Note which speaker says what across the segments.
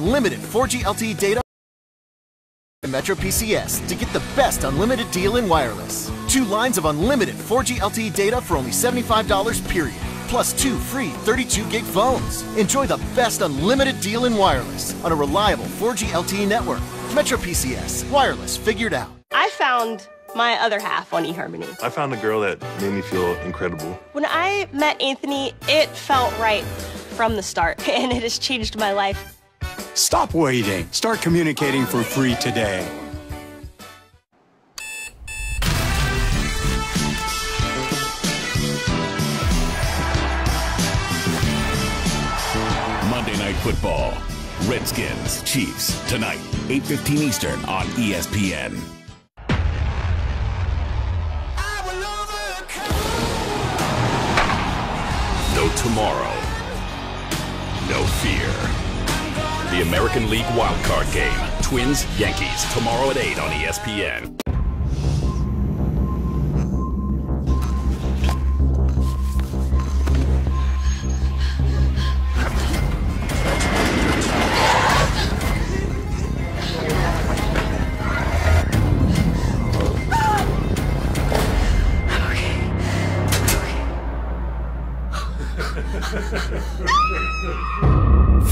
Speaker 1: Limited 4G LTE data and Metro PCS to get the best unlimited deal in wireless. 2 lines of unlimited 4G LTE data for only $75 period. Plus 2 free 32 gig phones. Enjoy the best unlimited deal in wireless on a reliable 4G LTE network. Metro PCS. Wireless figured out.
Speaker 2: I found my other half on eHarmony.
Speaker 3: I found a girl that made me feel incredible.
Speaker 2: When I met Anthony, it felt right from the start, and it has changed my life.
Speaker 4: Stop waiting. Start communicating for free today.
Speaker 5: Monday Night Football. Redskins, Chiefs, tonight, 8:15 Eastern on ESPN. No tomorrow. No fear. The American League wildcard game. Twins, Yankees, tomorrow at 8 on ESPN.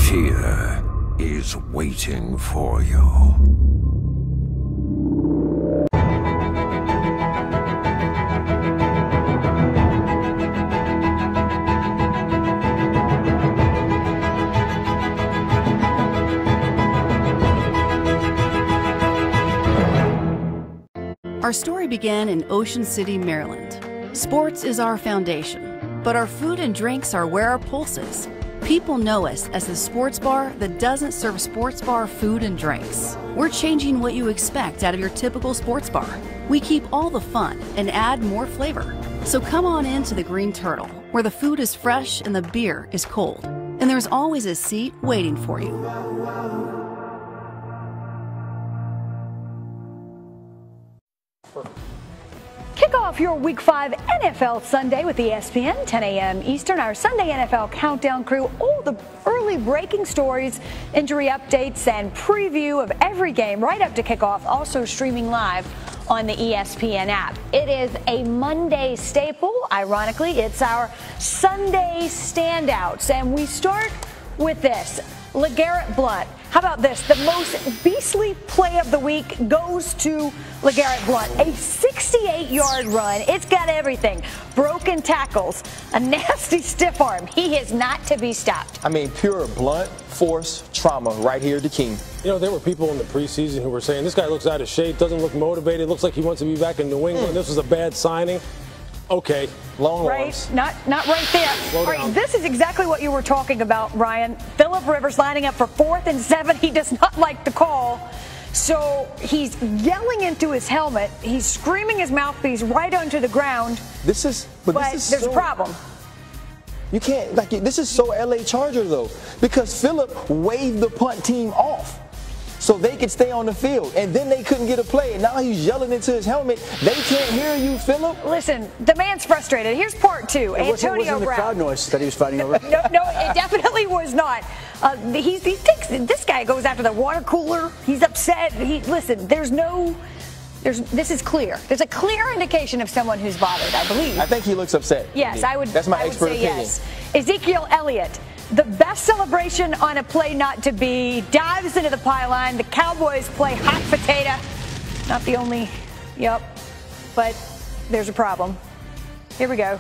Speaker 6: Fear is waiting for you.
Speaker 7: Our story began in Ocean City, Maryland. Sports is our foundation, but our food and drinks are where our pulse is. People know us as the sports bar that doesn't serve sports bar food and drinks. We're changing what you expect out of your typical sports bar. We keep all the fun and add more flavor. So come on into the Green Turtle, where the food is fresh and the beer is cold. And there's always a seat waiting for you.
Speaker 8: Kick off your Week 5 NFL Sunday with ESPN, 10 a.m. Eastern. Our Sunday NFL Countdown crew, all the early breaking stories, injury updates, and preview of every game right up to kickoff, also streaming live on the ESPN app. It is a Monday staple. Ironically, it's our Sunday standouts. And we start with this. LeGarrette Blount. How about this? The most beastly play of the week goes to LeGarrette Blount. A 68-yard run. It's got everything. Broken tackles, a nasty stiff arm. He is not to be stopped.
Speaker 9: I mean, pure blunt force trauma right here to King.
Speaker 10: You know, there were people in the preseason who were saying, this guy looks out of shape, doesn't look motivated, looks like he wants to be back in New England. This was a bad signing. Okay.
Speaker 9: Long
Speaker 8: arms. Not right there. All right, this is exactly what you were talking about, Ryan. Phillip Rivers lining up for 4th and 7. He does not like the call. So he's yelling into his helmet. He's screaming his mouthpiece right onto the ground.
Speaker 9: But there's
Speaker 8: a problem.
Speaker 9: You can't, this is so LA Charger, though, because Phillip waved the punt team off so they could stay on the field, and then they couldn't get a play, and now he's yelling into his helmet. They can't hear you, Phillip.
Speaker 8: Listen, the man's frustrated. Here's part 2. Antonio
Speaker 11: Brown. The crowd noise that he was fighting over.
Speaker 8: No, it definitely was not. He thinks this guy goes after the water cooler. He's upset. Listen, this is clear. There's a clear indication of someone who's bothered, I believe.
Speaker 9: I think he looks upset.
Speaker 8: Yes, I would.
Speaker 9: That's my expert opinion.
Speaker 8: Yes. Ezekiel Elliott. The best celebration on a play not to be, dives into the pylon. The Cowboys play hot potato. Not the only, but there's a problem. Here we go.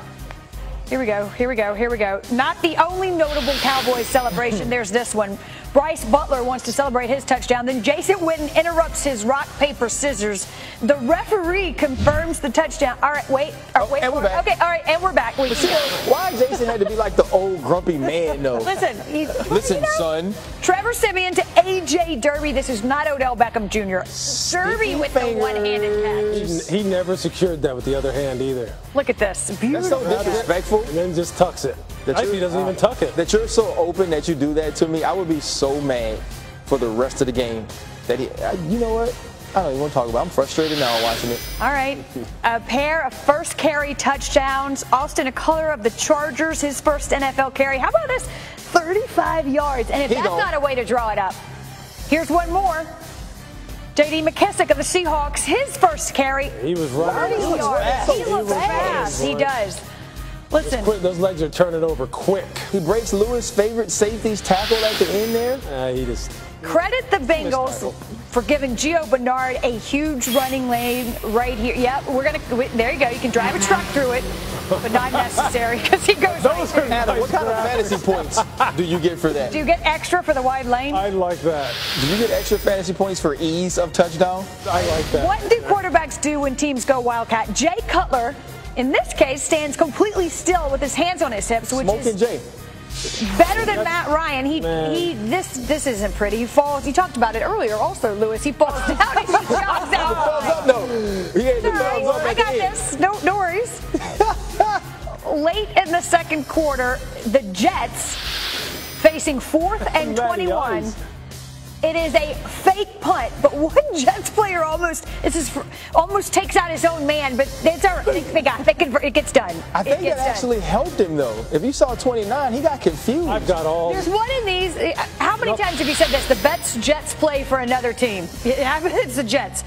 Speaker 8: Not the only notable Cowboys celebration. There's this one. Bryce Butler wants to celebrate his touchdown. Then Jason Witten interrupts his rock, paper, scissors. The referee confirms the touchdown. All right, wait.
Speaker 9: And we're back.
Speaker 8: Okay, all right, and we're back.
Speaker 9: Why Jason had to be like the old grumpy man, though?
Speaker 8: Listen,
Speaker 9: son.
Speaker 8: Trevor Siemian to A.J. Derby. This is not Odell Beckham Jr. Derby with the one-handed catch.
Speaker 10: He never secured that with the other hand either.
Speaker 8: Look at this. Beautiful.
Speaker 9: That's so disrespectful.
Speaker 10: And then just tucks it. He doesn't even tuck it.
Speaker 9: That you're so open that you do that to me, I would be so mad for the rest of the game. That you know what? I don't even want to talk about it. I'm frustrated now watching it.
Speaker 8: All right. A pair of first carry touchdowns. Austin Ekeler of the Chargers, his first NFL carry. How about this? 35 yards. And if that's not a way to draw it up. Here's one more. J.D. McKissick of the Seahawks, his first carry.
Speaker 10: He was running.
Speaker 8: He looks fast. He does. Listen.
Speaker 10: Those legs are turning over quick.
Speaker 9: He breaks Lewis' favorite ssafety's tackle at the end there.
Speaker 8: Credit the Bengals for giving Gio Bernard a huge running lane right here. Yep, there you go. You can drive a truck through it, but not necessary because he goes right through.
Speaker 9: Adam, what kind of fantasy points do you get for that?
Speaker 8: Do you get extra for the wide lane?
Speaker 10: I like that.
Speaker 9: Do you get extra fantasy points for ease of touchdown?
Speaker 10: I like that.
Speaker 8: What do quarterbacks do when teams go Wildcat? Jay Cutler, in this case, stands completely still with his hands on his hips, which
Speaker 9: Smoking
Speaker 8: is
Speaker 9: Jay.
Speaker 8: better than Matt Ryan. This isn't pretty. He falls. You talked about it earlier, also, Lewis. He falls down. He jumps out.
Speaker 9: Thumbs up, though. He gave the thumbs up.
Speaker 8: I got this. No worries. Late in the second quarter, the Jets facing 4th and 21. It is a fake punt, but one Jets player almost takes out his own man, but it's all right. It gets done.
Speaker 9: I think that actually helped him, though. If you saw 29, he got confused.
Speaker 10: I've got all.
Speaker 8: There's one in these. How many times have you said this? The Jets play for another team. It's the Jets.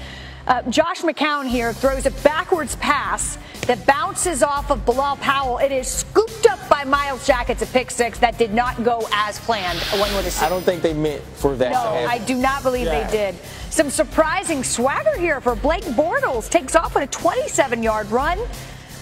Speaker 8: Josh McCown here throws a backwards pass that bounces off of Bilal Powell. It is scooped up by Miles Jack. It's a pick six that did not go as planned. One would assume.
Speaker 9: I don't think they meant for that.
Speaker 8: No, I do not believe they did. Some surprising swagger here for Blake Bortles. Takes off on a 27-yard run.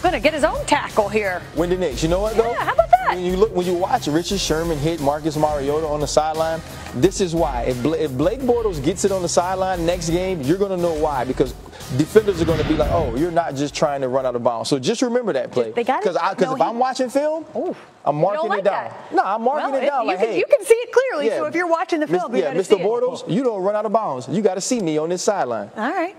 Speaker 8: Going to get his own tackle here.
Speaker 9: Win the Knicks. You know what, though?
Speaker 8: Yeah, how about that?
Speaker 9: When you watch Richard Sherman hit Marcus Mariota on the sideline, this is why. If Blake Bortles gets it on the sideline next game, you're going to know why. Because defenders are going to be like, oh, you're not just trying to run out of bounds. So just remember that play. Because if I'm watching film, I'm marking it down. No, I'm marking it down.
Speaker 8: You can see it clearly. So if you're watching the film, you got to see it.
Speaker 9: Mr. Bortles, you don't run out of bounds. You got to see me on this sideline.
Speaker 8: All right.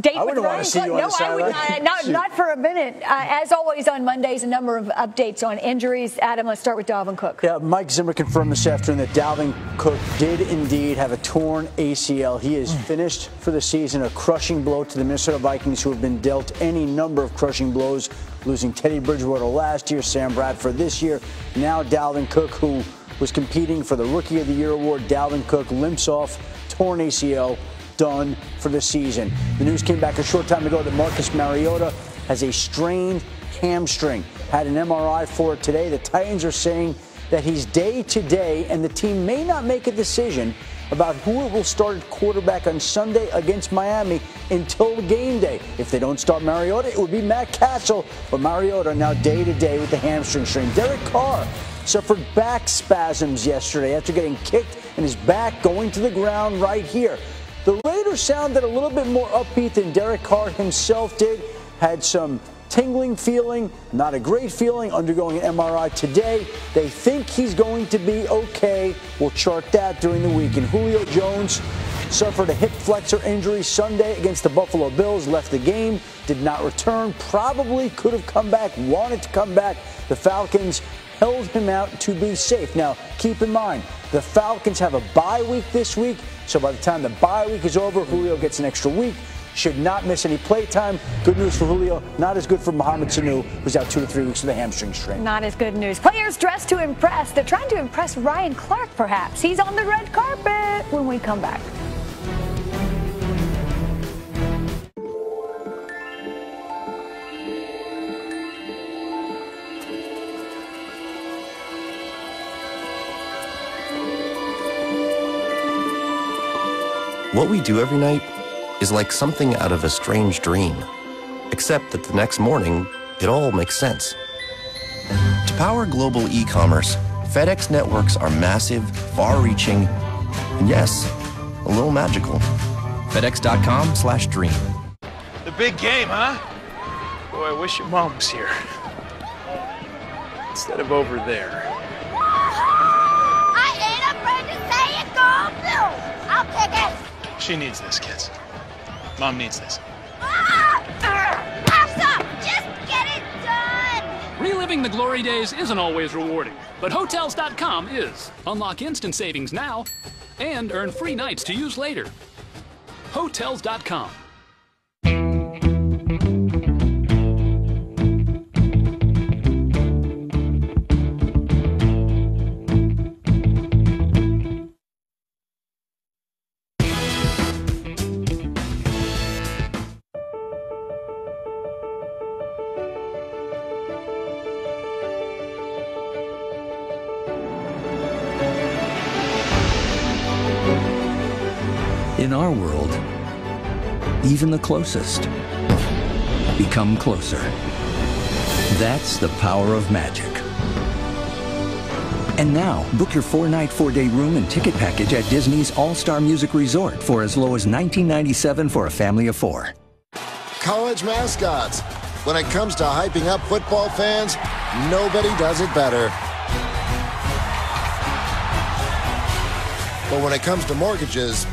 Speaker 8: Date
Speaker 11: I wouldn't want to see you on the sideline.
Speaker 8: No, I would not for a minute. As always on Mondays, a number of updates on injuries. Adam, let's start with Dalvin Cook.
Speaker 11: Yeah, Mike Zimmer confirmed this afternoon that Dalvin Cook did indeed have a torn ACL. He is finished for the season, a crushing blow to the Minnesota Vikings, who have been dealt any number of crushing blows, losing Teddy Bridgewater last year, Sam Bradford this year. Now Dalvin Cook, who was competing for the Rookie of the Year award. Dalvin Cook limps off, torn ACL, done for the season. The news came back a short time ago that Marcus Mariota has a strained hamstring. Had an MRI for it today. The Titans are saying that he's day to day, and the team may not make a decision about who it will start at quarterback on Sunday against Miami until game day. If they don't start Mariota, it would be Matt Castle, but Mariota now day to day with the hamstring strain. Derek Carr suffered back spasms yesterday after getting kicked and his back going to the ground right here. The Raiders sounded a little bit more upbeat than Derek Carr himself did. Had some tingling feeling, not a great feeling, undergoing an MRI today. They think he's going to be okay. We'll chart that during the week. And Julio Jones suffered a hip flexor injury Sunday against the Buffalo Bills, left the game, did not return, probably could have come back, wanted to come back. The Falcons held him out to be safe. Now, keep in mind, the Falcons have a bye week this week, so by the time the bye week is over, Julio gets an extra week. Should not miss any play time. Good news for Julio, not as good for Mohamed Sanu, who's out 2 to 3 weeks with a hamstring strain.
Speaker 8: Not as good news. Players dressed to impress. They're trying to impress Ryan Clark, perhaps. He's on the red carpet when we come back.
Speaker 12: What we do every night is like something out of a strange dream, except that the next morning, it all makes sense. To power global e-commerce, FedEx networks are massive, far-reaching, and yes, a little magical. FedEx.com/dream.
Speaker 13: The big game, huh? Boy, I wish your mom was here. Instead of over there.
Speaker 14: I ain't afraid to say it, go blue. I'll kick it.
Speaker 13: She needs this, kids. Mom needs this.
Speaker 14: Have some! Just get it done!
Speaker 15: Reliving the glory days isn't always rewarding, but Hotels.com is. Unlock instant savings now and earn free nights to use later. Hotels.com.
Speaker 16: In our world, even the closest become closer. That's the power of magic. And now, book your 4-night, 4-day room and ticket package at Disney's All-Star Music Resort for as low as $19.97 for a family of 4.
Speaker 17: College mascots. When it comes to hyping up football fans, nobody does it better. But when it comes to mortgages,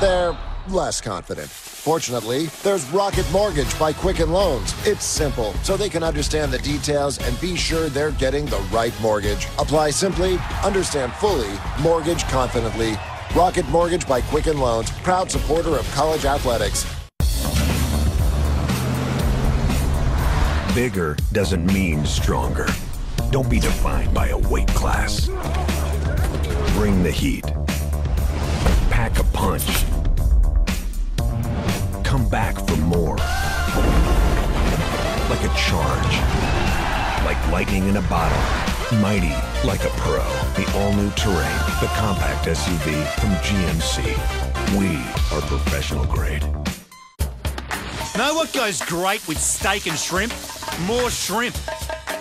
Speaker 17: they're less confident. Fortunately, there's Rocket Mortgage by Quicken Loans. It's simple, so they can understand the details and be sure they're getting the right mortgage. Apply simply, understand fully, mortgage confidently. Rocket Mortgage by Quicken Loans, proud supporter of college athletics.
Speaker 6: Bigger doesn't mean stronger. Don't be defined by a weight class. Bring the heat. Pack a punch. Come back for more. Like a charge. Like lightning in a bottle. Mighty like a pro. The all-new Terrain, the compact SUV from GMC. We are professional grade.
Speaker 4: Know what goes great with steak and shrimp? More shrimp.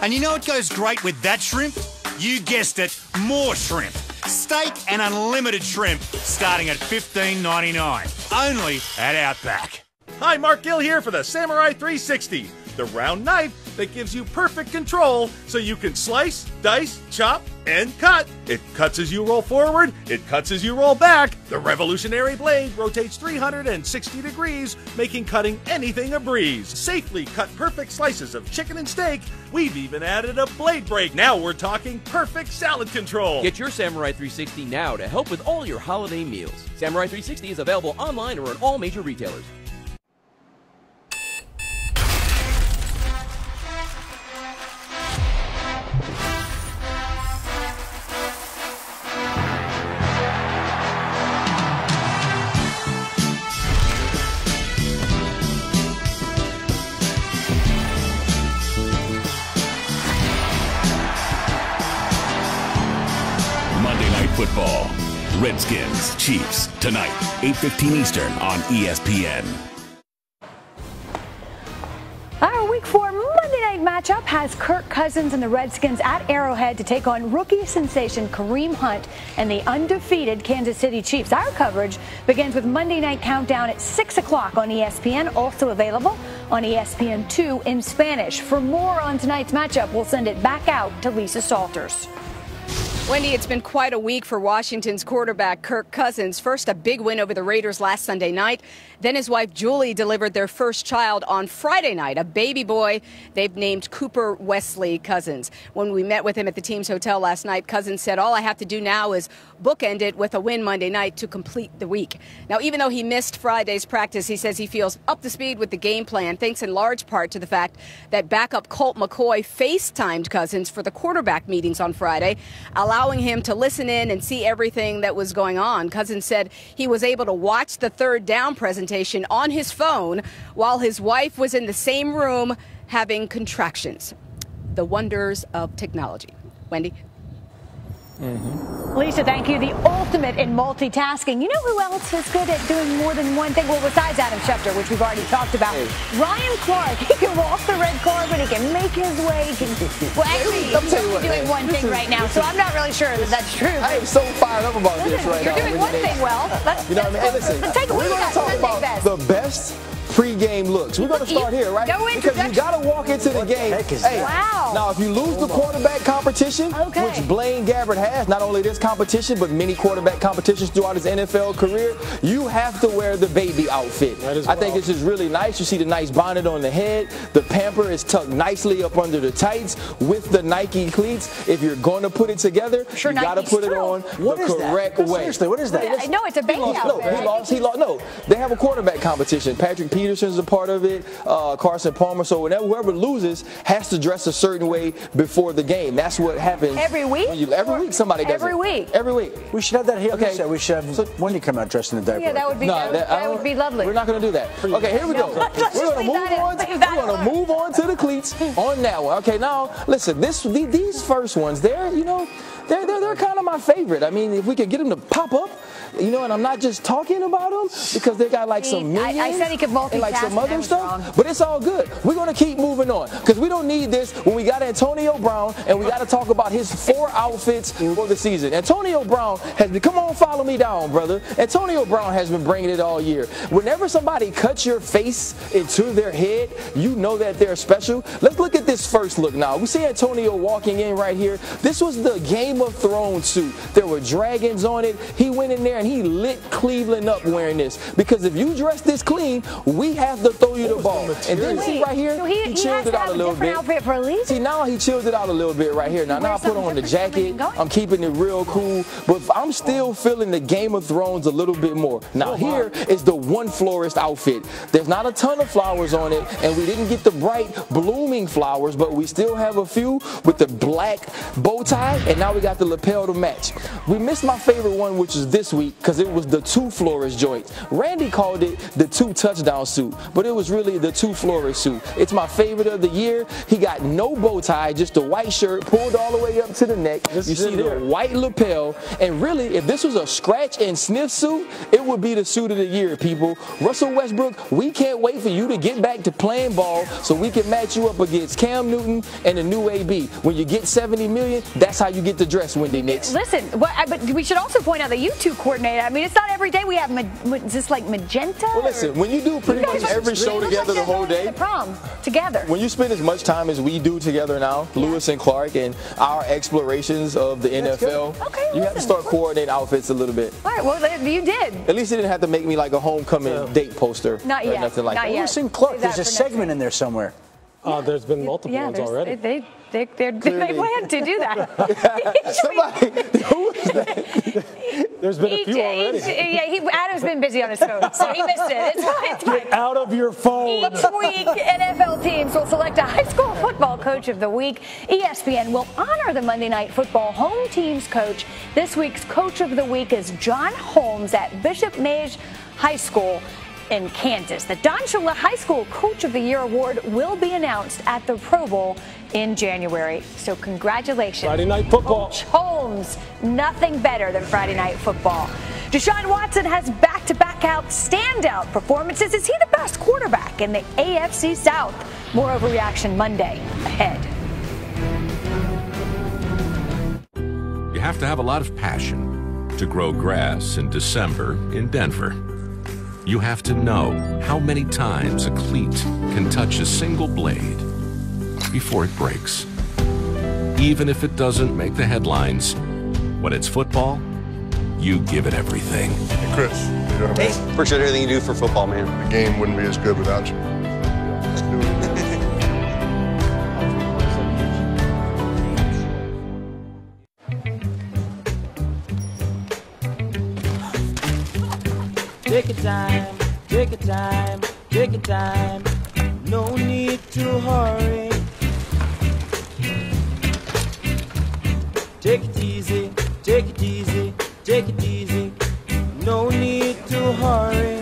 Speaker 4: And you know what goes great with that shrimp? You guessed it, more shrimp. Steak and unlimited shrimp starting at $15.99. Only at Outback.
Speaker 18: Hi, Mark Gill here for the Samurai 360, the round knife that gives you perfect control so you can slice, dice, chop, and cut. It cuts as you roll forward, it cuts as you roll back. The revolutionary blade rotates 360 degrees, making cutting anything a breeze. Safely cut perfect slices of chicken and steak. We've even added a blade break. Now we're talking perfect salad control.
Speaker 19: Get your Samurai 360 now to help with all your holiday meals. Samurai 360 is available online or at all major retailers.
Speaker 5: Football. Redskins, Chiefs, tonight, 8:15 Eastern on ESPN.
Speaker 8: Our Week 4 Monday night matchup has Kirk Cousins and the Redskins at Arrowhead to take on rookie sensation Kareem Hunt and the undefeated Kansas City Chiefs. Our coverage begins with Monday Night Countdown at 6 o'clock on ESPN, also available on ESPN2 in Spanish. For more on tonight's matchup, we'll send it back out to Lisa Salters.
Speaker 20: Wendy, it's been quite a week for Washington's quarterback Kirk Cousins. First, a big win over the Raiders last Sunday night. Then his wife Julie delivered their first child on Friday night, a baby boy they've named Cooper Wesley Cousins. When we met with him at the team's hotel last night, Cousins said, all I have to do now is bookend it with a win Monday night to complete the week. Now, even though he missed Friday's practice, he says he feels up to speed with the game plan, thanks in large part to the fact that backup Colt McCoy FaceTimed Cousins for the quarterback meetings on Friday, allowing him to listen in and see everything that was going on. Cousins said he was able to watch the third down presentation on his phone while his wife was in the same room having contractions. The wonders of technology. Wendy?
Speaker 8: Lisa, thank you. The ultimate in multitasking. You know who else is good at doing more than one thing? Well, besides Adam Schefter, which we've already talked about. Ryan Clark. He can walk the red carpet. He can make his way. Well, actually, he's only doing one thing right now, so I'm not really sure that that's true.
Speaker 9: I am so fired up about this right now.
Speaker 8: You're doing one thing well.
Speaker 9: You know what I mean? Hey, listen, we're going to talk about the best pre-game looks. We're going to start here, right? Because you got to walk into the game. Hey,
Speaker 8: wow.
Speaker 9: Now, if you lose the quarterback competition, which Blaine Gabbert has, not only this competition, but many quarterback competitions throughout his NFL career, you have to wear the baby outfit. I think this is really nice. You see the nice bonnet on the head. The pamper is tucked nicely up under the tights with the Nike cleats. If you're going to put it together, you got to put it on the correct way.
Speaker 11: Seriously, what is that?
Speaker 8: No, it's a baby outfit.
Speaker 9: He lost. No, they have a quarterback competition. Patrick Peterson's a part of it, Carson Palmer. So whoever loses has to dress a certain way before the game. That's what happens.
Speaker 8: Every week?
Speaker 9: Every week somebody does
Speaker 8: Every week.
Speaker 9: Every week.
Speaker 11: We should have that here. Okay. We should have Wendy come out dressed in a diaper.
Speaker 8: Yeah, that would be, that would be lovely.
Speaker 9: We're not going to do that. Okay, here we go. We're going to move on. We're going to move on to the cleats on that one. Okay, now, listen, these first ones, they're kind of my favorite. I mean, if we could get them to pop up, you know, and I'm not just talking about them because they got like some minions
Speaker 8: I said he could multitask
Speaker 9: and like some other stuff,
Speaker 8: wrong.
Speaker 9: but it's all good. We're going to keep moving on because we don't need this when we got Antonio Brown and we got to talk about his 4 outfits for the season. Antonio Brown has been, come on, follow me down, brother. Antonio Brown has been bringing it all year. Whenever somebody cuts your face into their head, you know that they're special. Let's look at this first look now. We see Antonio walking in right here. This was the Game of Thrones suit. There were dragons on it. He went in there and he lit Cleveland up wearing this because if you dress this clean, we have to throw you the ball. And then see right here,
Speaker 8: so
Speaker 9: he chilled it out a little bit.
Speaker 8: Outfit for a
Speaker 9: see, now he chilled it out a little bit right here. Now I put on the jacket. I'm keeping it real cool, but I'm still feeling the Game of Thrones a little bit more. Now here is the one florist outfit. There's not a ton of flowers on it, and we didn't get the bright blooming flowers, but we still have a few with the black bow tie, and now we got the lapel to match. We missed my favorite one, which is this week, because it was the 2 florist joint. Randy called it the 2 touchdown suit, but it was really the 2 florist suit. It's my favorite of the year. He got no bow tie, just a white shirt pulled all the way up to the neck. You see the white lapel, and really, if this was a scratch and sniff suit, it would be the suit of the year, people. Russell Westbrook, we can't wait for you to get back to playing ball so we can match you up against Cam Newton and the new AB. When you get $70 million, that's how you get the dress, Wendy Nix.
Speaker 8: Listen, but we should also point out that you two coordinate. I mean, it's not every day we have, is this like magenta?
Speaker 9: Well, listen, when you do pretty much every show together the whole day,
Speaker 8: prom together.
Speaker 9: When you spend as much time as we do together now, Lewis and Clark, and our explorations of the NFL, you have to start coordinating outfits a little bit.
Speaker 8: All right, well, you did.
Speaker 9: At least it didn't have to make me like a homecoming date poster.
Speaker 8: Not yet.
Speaker 9: Or nothing like that.
Speaker 11: Lewis and Clark, there's a segment in there somewhere.
Speaker 10: There's been multiple ones already.
Speaker 8: They planned to do that.
Speaker 9: Somebody, who was that?
Speaker 10: There's been a few already.
Speaker 8: Adam's been busy on his phone, so he missed it. It's fine.
Speaker 10: Get out of your phone.
Speaker 8: Each week, NFL teams will select a high school football coach of the week. ESPN will honor the Monday Night Football home team's coach. This week's coach of the week is John Holmes at Bishop Mage High School in Kansas. The Don Shula High School Coach of the Year award will be announced at the Pro Bowl in January. So congratulations.
Speaker 10: Friday Night Football.
Speaker 8: Coach Holmes, nothing better than Friday Night Football. Deshaun Watson has back-to-back standout performances. Is he the best quarterback in the AFC South? More Overreaction Monday ahead.
Speaker 5: You have to have a lot of passion to grow grass in December in Denver. You have to know how many times a cleat can touch a single blade before it breaks. Even if it doesn't make the headlines, when it's football, you give it everything.
Speaker 3: Hey, Chris. You know what I mean?
Speaker 21: Hey, appreciate everything you do for football, man.
Speaker 3: The game wouldn't be as good without you. Let's do it.
Speaker 22: Take your time, take your time, take your time. No need to hurry. Take it easy, take it easy, take it easy. No need to hurry.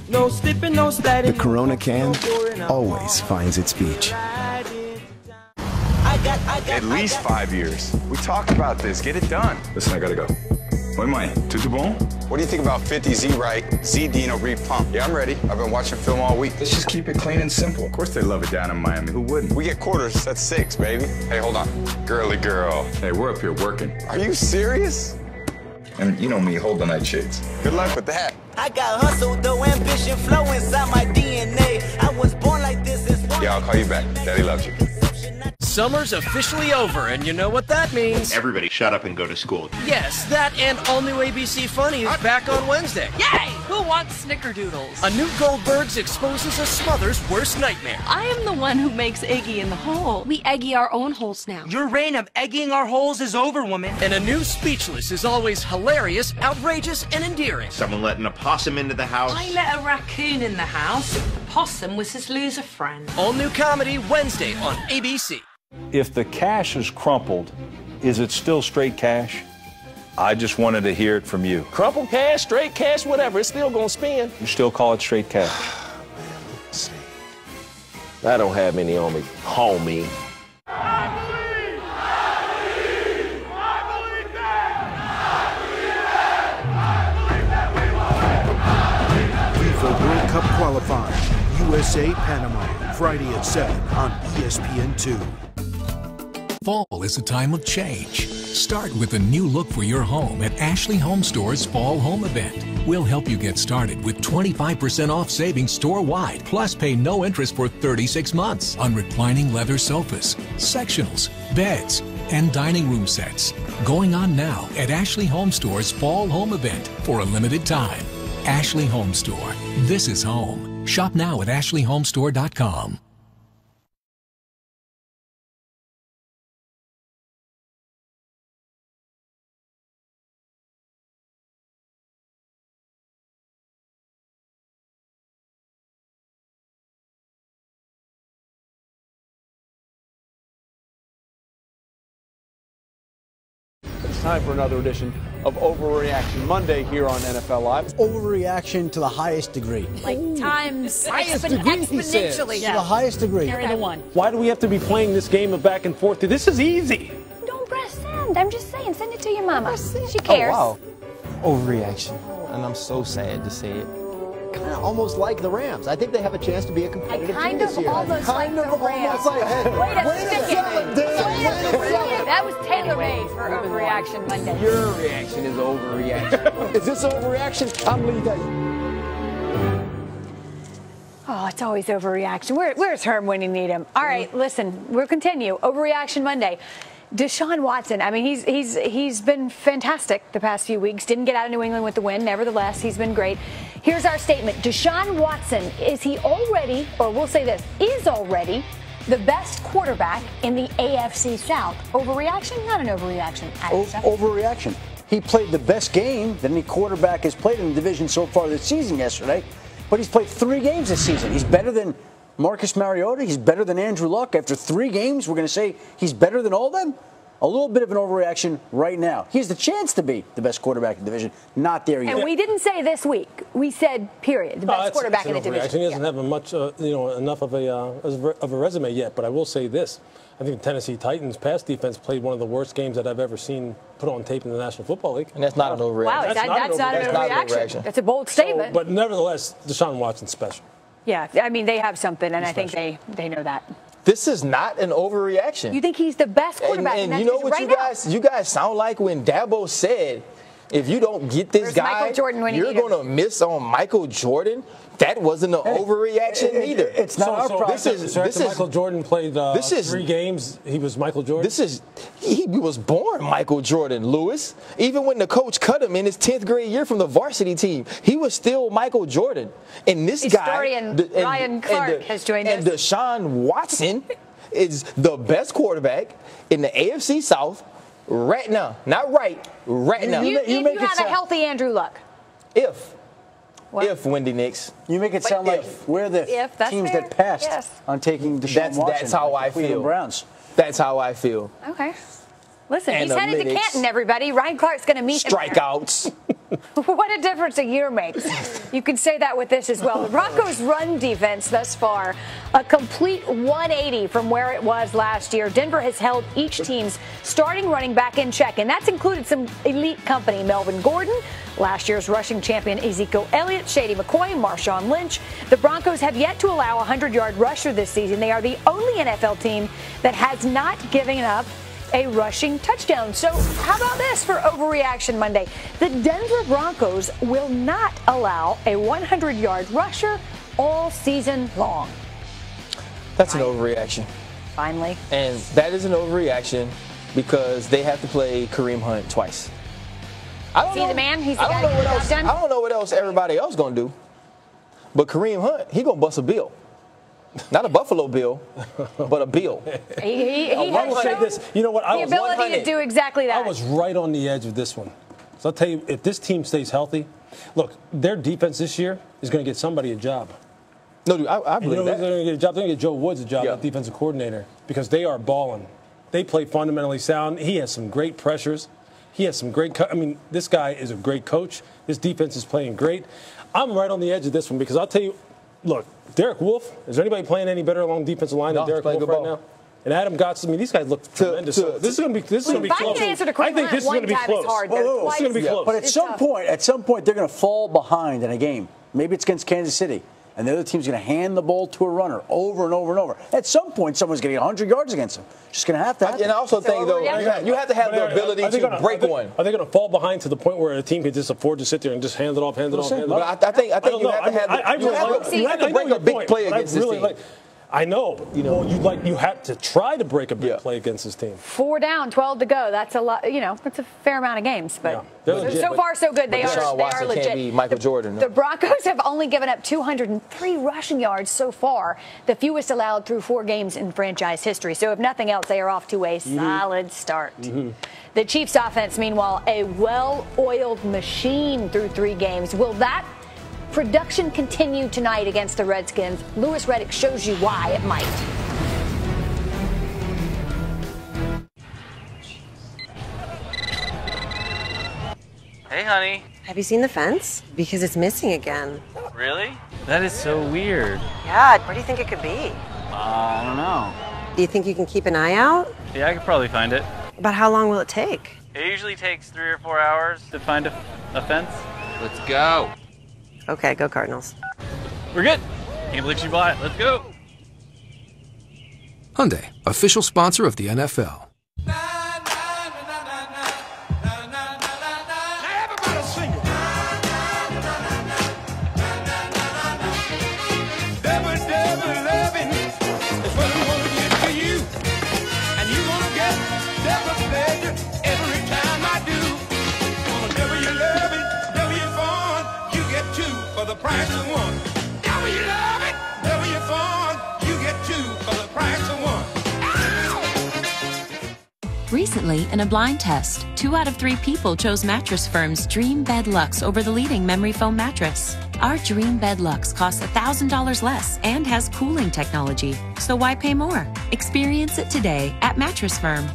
Speaker 22: No slipping, no sliding.
Speaker 23: The Corona can always finds its beach.
Speaker 24: At least 5 years. We talked about this. Get it done.
Speaker 23: Listen, I gotta go. When am I? Tout bon?
Speaker 24: What do you think about 50 Z right, Z Dino repump? Yeah, I'm ready. I've been watching film all week.
Speaker 23: Let's just keep it clean and simple. Of course they love it down in Miami. Who wouldn't?
Speaker 24: We get quarters. That's 6, baby. Hey, hold on. Girly girl.
Speaker 23: Hey, we're up here working.
Speaker 24: Are you serious?
Speaker 23: And you know me, hold the nightshades.
Speaker 24: Good luck with that.
Speaker 22: I got hustle, though ambition flow inside my DNA. I was born like this.
Speaker 24: Yeah, I'll call you back. Daddy loves you.
Speaker 25: Summer's officially over, and you know what that means.
Speaker 26: Everybody shut up and go to school.
Speaker 25: Yes, that and all new ABC Funny is back on Wednesday.
Speaker 27: Yay! Who wants snickerdoodles?
Speaker 25: A new Goldbergs exposes a smother's worst nightmare.
Speaker 27: I am the one who makes Eggy in the hole. We eggy our own holes now.
Speaker 22: Your reign of egging our holes is over, woman.
Speaker 25: And a new Speechless is always hilarious, outrageous, and endearing.
Speaker 26: Someone letting a possum into the house.
Speaker 27: I let a raccoon in the house. The possum was his loser friend.
Speaker 25: All new comedy Wednesday on ABC.
Speaker 28: If the cash is crumpled, is it still straight cash?
Speaker 1: I just wanted to hear it from you.
Speaker 2: Crumple cash, straight cash, whatever. It's still going to spin.
Speaker 1: You still call it straight cash?
Speaker 2: I don't have any on me, homie.
Speaker 7: FIFA World Cup qualifying, USA, Panama, Friday at 7 on ESPN2.
Speaker 12: Fall is a time of change. Start with a new look for your home at Ashley Home Store's Fall Home Event. We'll help you get started with 25% off savings store-wide, plus pay no interest for 36 months on reclining leather sofas, sectionals, beds, and dining room sets. Going on now at Ashley Home Store's Fall Home Event for a limited time. Ashley Home Store. This is home. Shop now at ashleyhomestore.com.
Speaker 13: It's time for another edition of Overreaction Monday here on NFL Live.
Speaker 11: Overreaction to the highest degree.
Speaker 8: Like times
Speaker 13: Highest degree, he says.
Speaker 8: exponentially.
Speaker 11: To the highest degree.
Speaker 8: Carry the one.
Speaker 10: Why do we have to be playing this game of back and forth? This is easy.
Speaker 8: Don't press send. I'm just saying, send it to your mama. She cares.
Speaker 14: Oh, wow. Overreaction. And I'm so sad to say it.
Speaker 21: Kind of almost like the Rams. I think they have a chance to be a competitive team this year.
Speaker 8: Almost like the Rams.
Speaker 21: Wait
Speaker 8: a second. That was tailor-made for Overreaction Monday.
Speaker 14: Your reaction is overreaction.
Speaker 21: Is this overreaction? I'm leaving that.
Speaker 8: Oh, it's always overreaction. Where's Herm when you need him? All right, listen, we'll continue. Overreaction Monday. Deshaun Watson, I mean, he's been fantastic the past few weeks. Didn't get out of New England with the win. Nevertheless, he's been great. Here's our statement. Deshaun Watson, is he already, or we'll say this, is already the best quarterback in the AFC South? Overreaction? Not an overreaction.
Speaker 11: Overreaction. He played the best game that any quarterback has played in the division so far this season yesterday, but he's played 3 games this season. He's better than Marcus Mariota. He's better than Andrew Luck. After 3 games, we're going to say he's better than all of them? A little bit of an overreaction right now. He has the chance to be the best quarterback in the division. Not there yet.
Speaker 8: And we didn't say this week. We said, period, the best quarterback in the division.
Speaker 10: He doesn't have much, enough of a resume yet. But I will say this: I think the Tennessee Titans' pass defense played one of the worst games that I've ever seen put on tape in the National Football League.
Speaker 14: And that's not an overreaction.
Speaker 8: Wow, that's not an overreaction. That's a bold statement.
Speaker 10: But nevertheless, Deshaun Watson's special.
Speaker 8: Yeah, I mean, they have something, and I think they know that.
Speaker 21: This is not an overreaction.
Speaker 8: You think he's the best quarterback in that
Speaker 21: you know what
Speaker 8: right
Speaker 21: you guys sound like when Dabo said, if you don't get this guy, you're going to miss on Michael Jordan. That wasn't an overreaction either.
Speaker 11: It's not our problem.
Speaker 10: This is Michael Jordan played 3 games. He was Michael Jordan.
Speaker 21: He was born Michael Jordan, Lewis. Even when the coach cut him in his 10th grade year from the varsity team, he was still Michael Jordan. And this
Speaker 8: Historian Ryan Clark has joined us.
Speaker 21: And Deshaun Watson is the best quarterback in the AFC South right now. Not right now.
Speaker 8: If you have a healthy Andrew Luck.
Speaker 21: If Wendy Nix.
Speaker 11: You make it sound like we're the teams that passed on taking Deshaun Watson.
Speaker 21: That's how I feel.
Speaker 11: Browns.
Speaker 21: That's how I feel.
Speaker 8: Okay. Listen, he's headed to Canton, everybody. Ryan Clark's going to meet him.
Speaker 21: Strikeouts.
Speaker 8: What a difference a year makes. You can say that with this as well. The Broncos' run defense thus far, a complete 180 from where it was last year. Denver has held each team's starting running back in check, and that's included some elite company. Melvin Gordon, last year's rushing champion Ezekiel Elliott, Shady McCoy, Marshawn Lynch. The Broncos have yet to allow a 100-yard rusher this season. They are the only NFL team that has not given up a rushing touchdown. So how about this for Overreaction Monday? The Denver Broncos will not allow a 100-yard rusher all season long.
Speaker 21: That's an overreaction.
Speaker 8: Finally.
Speaker 21: And that is an overreaction because they have to play Kareem Hunt twice.
Speaker 8: Is he the man? He's the guy to get the job done?
Speaker 21: I don't know what else everybody else going to do. But Kareem Hunt, he going to bust a bill. Not a Buffalo Bill, but a bill.
Speaker 8: He
Speaker 10: I will say this. You know what?
Speaker 8: The ability to do exactly that.
Speaker 10: I was right on the edge of this one. So I'll tell you, if this team stays healthy, look, their defense this year is going to get somebody a job.
Speaker 21: No, dude, I believe that.
Speaker 10: They're going to get a job. They're going to get Joe Woods a job as defensive coordinator because they are balling. They play fundamentally sound. He has some great pressures. He has some great this guy is a great coach. His defense is playing great. I'm right on the edge of this one because I'll tell you, look, Derek Wolfe, is there anybody playing any better along defensive line than Derek Wolfe right now? And Adam Gotts, these guys look tremendous. This is going to be close. I think this is going to be close. This is going to be close.
Speaker 11: But at some point, they're going to fall behind in a game. Maybe it's against Kansas City. And the other team's going to hand the ball to a runner over and over and over. At some point, someone's going to get 100 yards against them. Just going to have to happen.
Speaker 21: And I also think, though, you have to have the ability to break one.
Speaker 10: Are they going to fall behind to the point where a team can just afford to sit there and just hand it off?
Speaker 21: But I think you have to break a big play against this team.
Speaker 10: I know. You have to try to break a big play against this team.
Speaker 8: 4 down, 12 to go. That's a lot. That's a fair amount of games. But so far, so good. They are legit.
Speaker 21: Can't be Michael Jordan.
Speaker 8: The Broncos have only given up 203 rushing yards so far, the fewest allowed through 4 games in franchise history. So if nothing else, they are off to a solid start. The Chiefs' offense, meanwhile, a well-oiled machine through 3 games. Will that production continue tonight against the Redskins? Louis Riddick shows you why it might.
Speaker 4: Hey, honey.
Speaker 6: Have you seen the fence? Because it's missing again.
Speaker 4: Really? That is so weird.
Speaker 6: Yeah, where do you think it could be?
Speaker 4: I don't know.
Speaker 6: Do you think you can keep an eye out?
Speaker 4: Yeah, I could probably find it.
Speaker 6: About how long will it take?
Speaker 4: It usually takes 3 or 4 hours to find a fence. Let's go.
Speaker 6: Okay, go Cardinals.
Speaker 4: We're good. Can't believe she bought it. Let's go.
Speaker 12: Hyundai, official sponsor of the NFL.
Speaker 15: Price of one. Double you love it, double you fun. You get 2 for the price of 1.
Speaker 16: Recently, in a blind test, 2 out of 3 people chose Mattress Firm's Dream Bed Luxe over the leading memory foam mattress. Our Dream Bed Luxe costs $1,000 less and has cooling technology. So why pay more? Experience it today at Mattress Firm.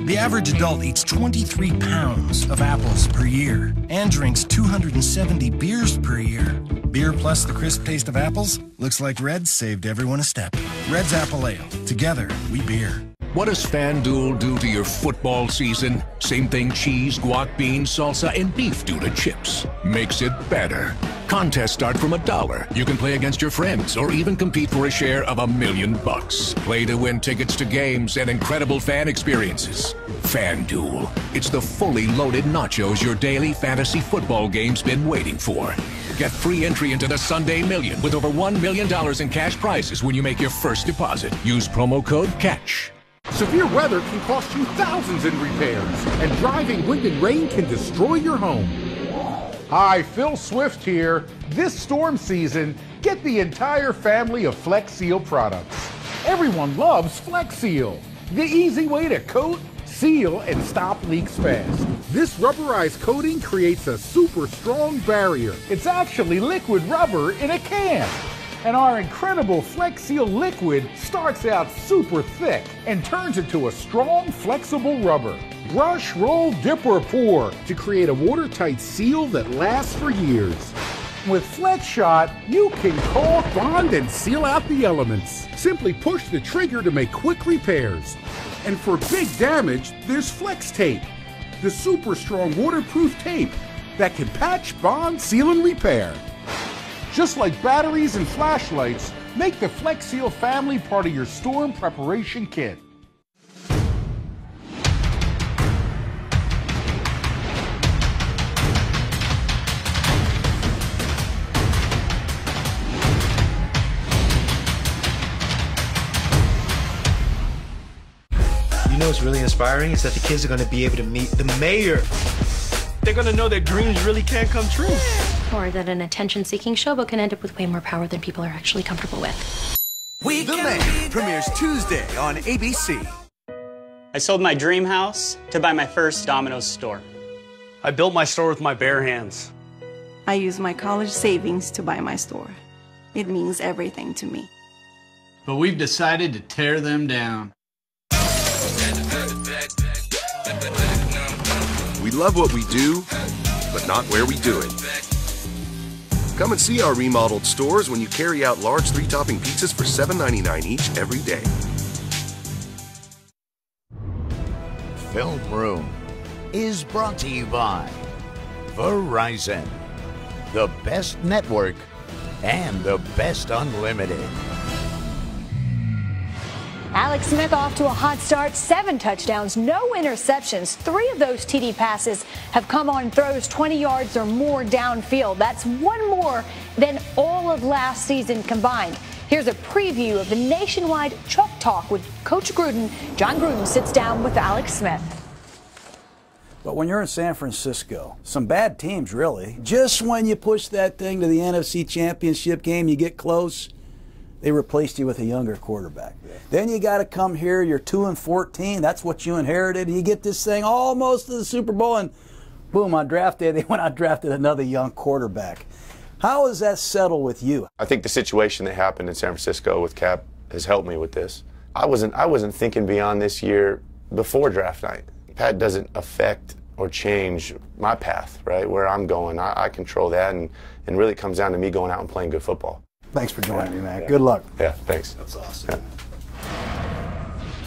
Speaker 17: The average adult eats 23 pounds of apples per year and drinks 270 beers per year. Beer plus the crisp taste of apples? Looks like Red's saved everyone a step. Red's Apple Ale. Together, we beer.
Speaker 12: What does FanDuel do to your football season? Same thing cheese, guac, beans, salsa, and beef do to chips. Makes it better. Contests start from $1. You can play against your friends or even compete for a share of $1 million. Play to win tickets to games and incredible fan experiences. FanDuel. It's the fully loaded nachos your daily fantasy football game's been waiting for. Get free entry into the Sunday Million with over $1 million in cash prizes when you make your first deposit. Use promo code CATCH.
Speaker 18: Severe weather can cost you thousands in repairs, and driving wind and rain can destroy your home. Hi, Phil Swift here. This storm season, get the entire family of Flex Seal products. Everyone loves Flex Seal, the easy way to coat, seal, and stop leaks fast. This rubberized coating creates a super strong barrier. It's actually liquid rubber in a can. And our incredible Flex Seal liquid starts out super thick and turns into a strong, flexible rubber. Brush, roll, dip, or pour to create a watertight seal that lasts for years. With Flex Shot, you can caulk, bond, and seal out the elements. Simply push the trigger to make quick repairs. And for big damage, there's Flex Tape, the super strong waterproof tape that can patch, bond, seal, and repair. Just like batteries and flashlights, make the Flex Seal family part of your storm preparation kit.
Speaker 19: You know what's really inspiring is that the kids are going to be able to meet the mayor. They're going to know their dreams really can come true.
Speaker 28: Or that an attention-seeking showboat can end up with way more power than people are actually comfortable with.
Speaker 29: The Mayor premieres Tuesday on ABC.
Speaker 30: I sold my dream house to buy my first Domino's store.
Speaker 31: I built my store with my bare hands.
Speaker 32: I used my college savings to buy my store. It means everything to me.
Speaker 33: But we've decided to tear them down.
Speaker 1: love what we do, but not where we do it. Come and see our remodeled stores when you carry out large 3-topping pizzas for $7.99 each every day.
Speaker 2: Film Room is brought to you by Verizon, the best network and the best unlimited.
Speaker 8: Alex Smith off to a hot start, 7 touchdowns, no interceptions. 3 of those TD passes have come on throws 20 yards or more downfield. That's 1 more than all of last season combined. Here's a preview of the nationwide Chalk Talk with Coach Gruden. John Gruden sits down with Alex Smith.
Speaker 3: But when you're in San Francisco, some bad teams really, just when you push that thing to the NFC Championship game, you get close, they replaced you with a younger quarterback. Yeah. Then you got to come here, you're 2-14, that's what you inherited, and you get this thing almost to the Super Bowl, and boom, on draft day, they went out and drafted another young quarterback. How does that settle with you?
Speaker 5: I think the situation that happened in San Francisco with Cap has helped me with this. I wasn't thinking beyond this year before draft night. Pat doesn't affect or change my path, right, where I'm going. I control that, and really it comes down to me going out and playing good football.
Speaker 3: Thanks for joining me, man. Yeah. Good luck.
Speaker 5: Yeah, thanks.
Speaker 3: That's awesome.
Speaker 5: Yeah.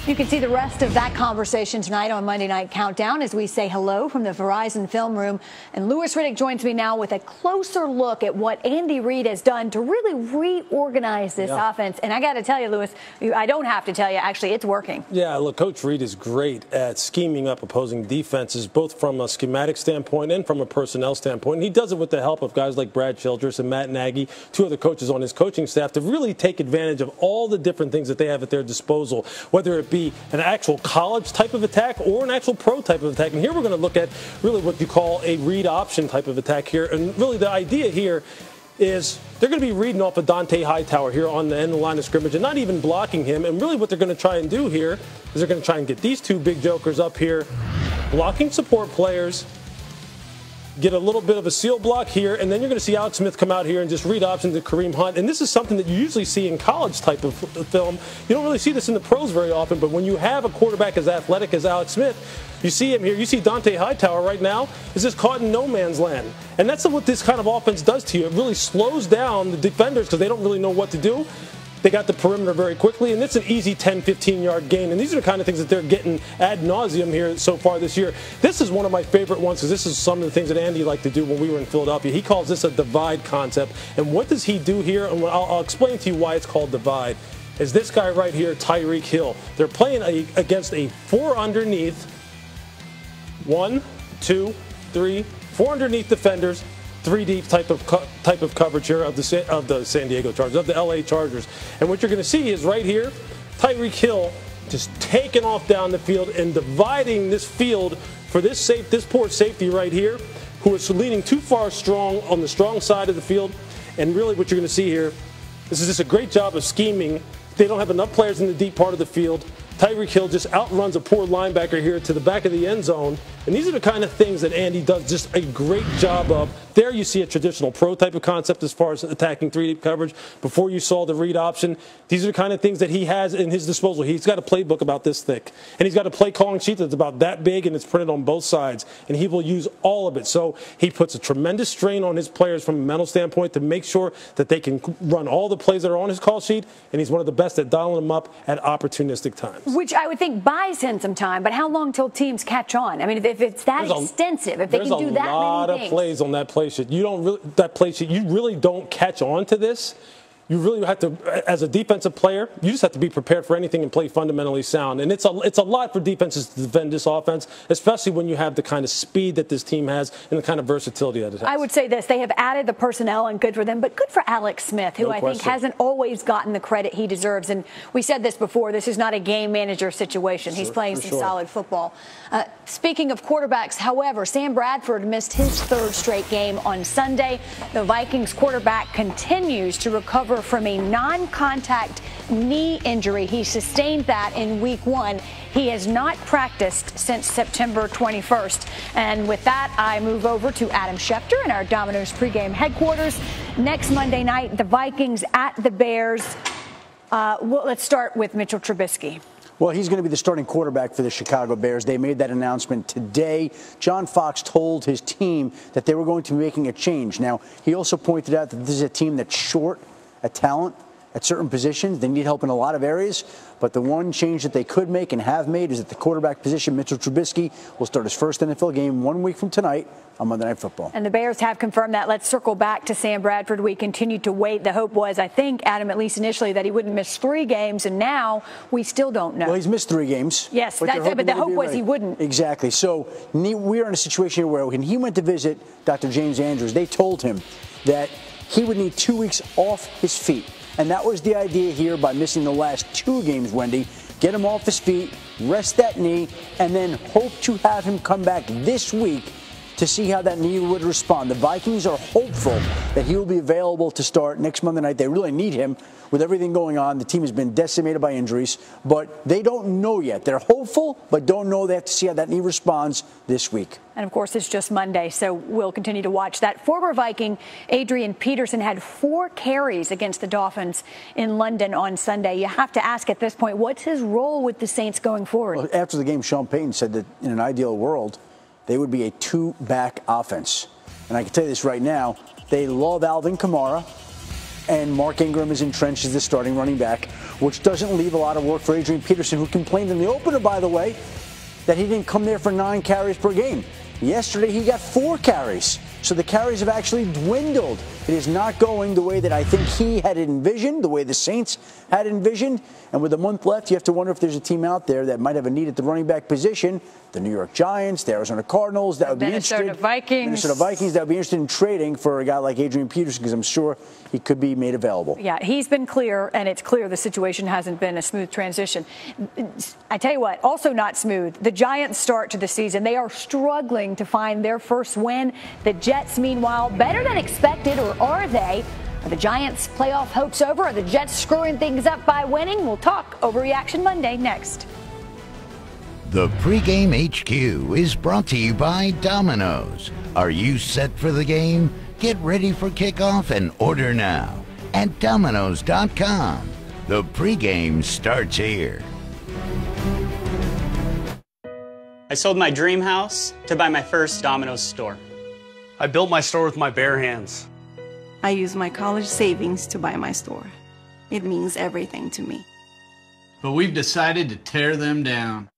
Speaker 8: You can see the rest of that conversation tonight on Monday Night Countdown as we say hello from the Verizon Film Room. And Louis Riddick joins me now with a closer look at what Andy Reid has done to really reorganize this offense. And I got to tell you, Louis, I don't have to tell you, actually, it's working.
Speaker 10: Yeah, look, Coach Reid is great at scheming up opposing defenses, both from a schematic standpoint and from a personnel standpoint. And he does it with the help of guys like Brad Childress and Matt Nagy, 2 other coaches on his coaching staff, to really take advantage of all the different things that they have at their disposal, whether it be an actual college type of attack or an actual pro type of attack. And here we're going to look at really what you call a read option type of attack here. And really the idea here is they're going to be reading off of Dante Hightower here on the end of the line of scrimmage and not even blocking him. And really what they're going to try and do here is they're going to try and get these 2 big jokers up here, blocking support players, get a little bit of a seal block here, and then you're going to see Alex Smith come out here and just read option to Kareem Hunt. And this is something that you usually see in college type of film. You don't really see this in the pros very often, but when you have a quarterback as athletic as Alex Smith, you see him here. You see Dante Hightower right now is just caught in no man's land. And that's what this kind of offense does to you. It really slows down the defenders because they don't really know what to do. They got the perimeter very quickly, and it's an easy 10, 15-yard gain. And these are the kind of things that they're getting ad nauseum here so far this year. This is one of my favorite ones because this is some of the things that Andy liked to do when we were in Philadelphia. He calls this a divide concept. And what does he do here? And I'll explain to you why it's called divide. Is this guy right here, Tyreek Hill. They're playing against a 4 underneath, 1, 2, 3, 4 underneath defenders, 3 deep type of coverage here of the San Diego Chargers, of the LA Chargers. And what you're going to see is right here, Tyreek Hill just taking off down the field and dividing this field for this poor safety right here, who is leaning too far strong on the strong side of the field. And really what you're going to see here, this is just a great job of scheming. They don't have enough players in the deep part of the field. Tyreek Hill just outruns a poor linebacker here to the back of the end zone. And these are the kind of things that Andy does just a great job of. There you see a traditional pro type of concept as far as attacking 3-deep coverage. Before you saw the read option, these are the kind of things that he has in his disposal. He's got a playbook about this thick. And he's got a play calling sheet that's about that big, and it's printed on both sides. And he will use all of it. So he puts a tremendous strain on his players from a mental standpoint to make sure that they can run all the plays that are on his call sheet. And he's one of the best at dialing them up at opportunistic times.
Speaker 8: Which I would think buys him some time, but how long till teams catch on? I mean, if it's that extensive, if they can do that many things. There's a lot of
Speaker 10: plays on that play sheet. You really don't catch on to this. You really have to, as a defensive player, you just have to be prepared for anything and play fundamentally sound. And it's a lot for defenses to defend this offense, especially when you have the kind of speed that this team has and the kind of versatility that it has.
Speaker 8: I would say this. They have added the personnel, and good for them, but good for Alex Smith, who I think hasn't always gotten the credit he deserves. And we said this before. This is not a game manager situation. He's playing some solid football. Speaking of quarterbacks, however, Sam Bradford missed his 3rd straight game on Sunday. The Vikings quarterback continues to recover from a non-contact knee injury. He sustained that in week 1. He has not practiced since September 21st. And with that, I move over to Adam Schefter in our Domino's pregame headquarters. Next Monday night, the Vikings at the Bears. Let's start with Mitchell Trubisky.
Speaker 3: Well, he's going to be the starting quarterback for the Chicago Bears. They made that announcement today. John Fox told his team that they were going to be making a change. Now, he also pointed out that this is a team that's short at talent at certain positions. They need help in a lot of areas. But the one change that they could make and have made is at the quarterback position. Mitchell Trubisky will start his first NFL game 1 week from tonight on Monday Night Football.
Speaker 8: And the Bears have confirmed that. Let's circle back to Sam Bradford. We continued to wait. The hope was, I think, Adam, at least initially, that he wouldn't miss 3 games, and now we still don't know.
Speaker 3: Well, he's missed 3 games.
Speaker 8: Yes, but the hope was he wouldn't.
Speaker 3: Exactly. So we're in a situation here where when he went to visit Dr. James Andrews, they told him that he would need 2 weeks off his feet. And that was the idea here by missing the last 2 games, Wendy. Get him off his feet, rest that knee, and then hope to have him come back this week to see how that knee would respond. The Vikings are hopeful that he will be available to start next Monday night. They really need him with everything going on. The team has been decimated by injuries, but they don't know yet. They're hopeful, but don't know. They have to see how that knee responds this week.
Speaker 8: And, of course, it's just Monday, so we'll continue to watch that. Former Viking Adrian Peterson had 4 carries against the Dolphins in London on Sunday. You have to ask at this point, what's his role with the Saints going forward?
Speaker 3: Well, after the game, Sean Payton said that in an ideal world, they would be a 2-back offense. And I can tell you this right now, they love Alvin Kamara, and Mark Ingram is entrenched as the starting running back, which doesn't leave a lot of work for Adrian Peterson, who complained in the opener, by the way, that he didn't come there for 9 carries per game. Yesterday, he got 4 carries. So the carries have actually dwindled. It is not going the way that I think he had envisioned, the way the Saints had envisioned. And with a month left, you have to wonder if there's a team out there that might have a need at the running back position. The New York Giants, the Arizona Cardinals, that would be interested. Minnesota Vikings, that would be interested in trading for a guy like Adrian Peterson, because I'm sure he could be made available.
Speaker 8: Yeah, he's been clear, and it's clear the situation hasn't been a smooth transition. I tell you what, also not smooth, the Giants' start to the season. They are struggling to find their first win. The Jets, meanwhile, better than expected, or are they? Are the Giants' playoff hopes over? Are the Jets screwing things up by winning? We'll talk Overreaction Monday next.
Speaker 2: The Pregame HQ is brought to you by Domino's. Are you set for the game? Get ready for kickoff and order now at Domino's.com. The pregame starts here.
Speaker 30: I sold my dream house to buy my first Domino's store.
Speaker 31: I built my store with my bare hands.
Speaker 32: I use my college savings to buy my store. It means everything to me.
Speaker 7: But we've decided to tear them down.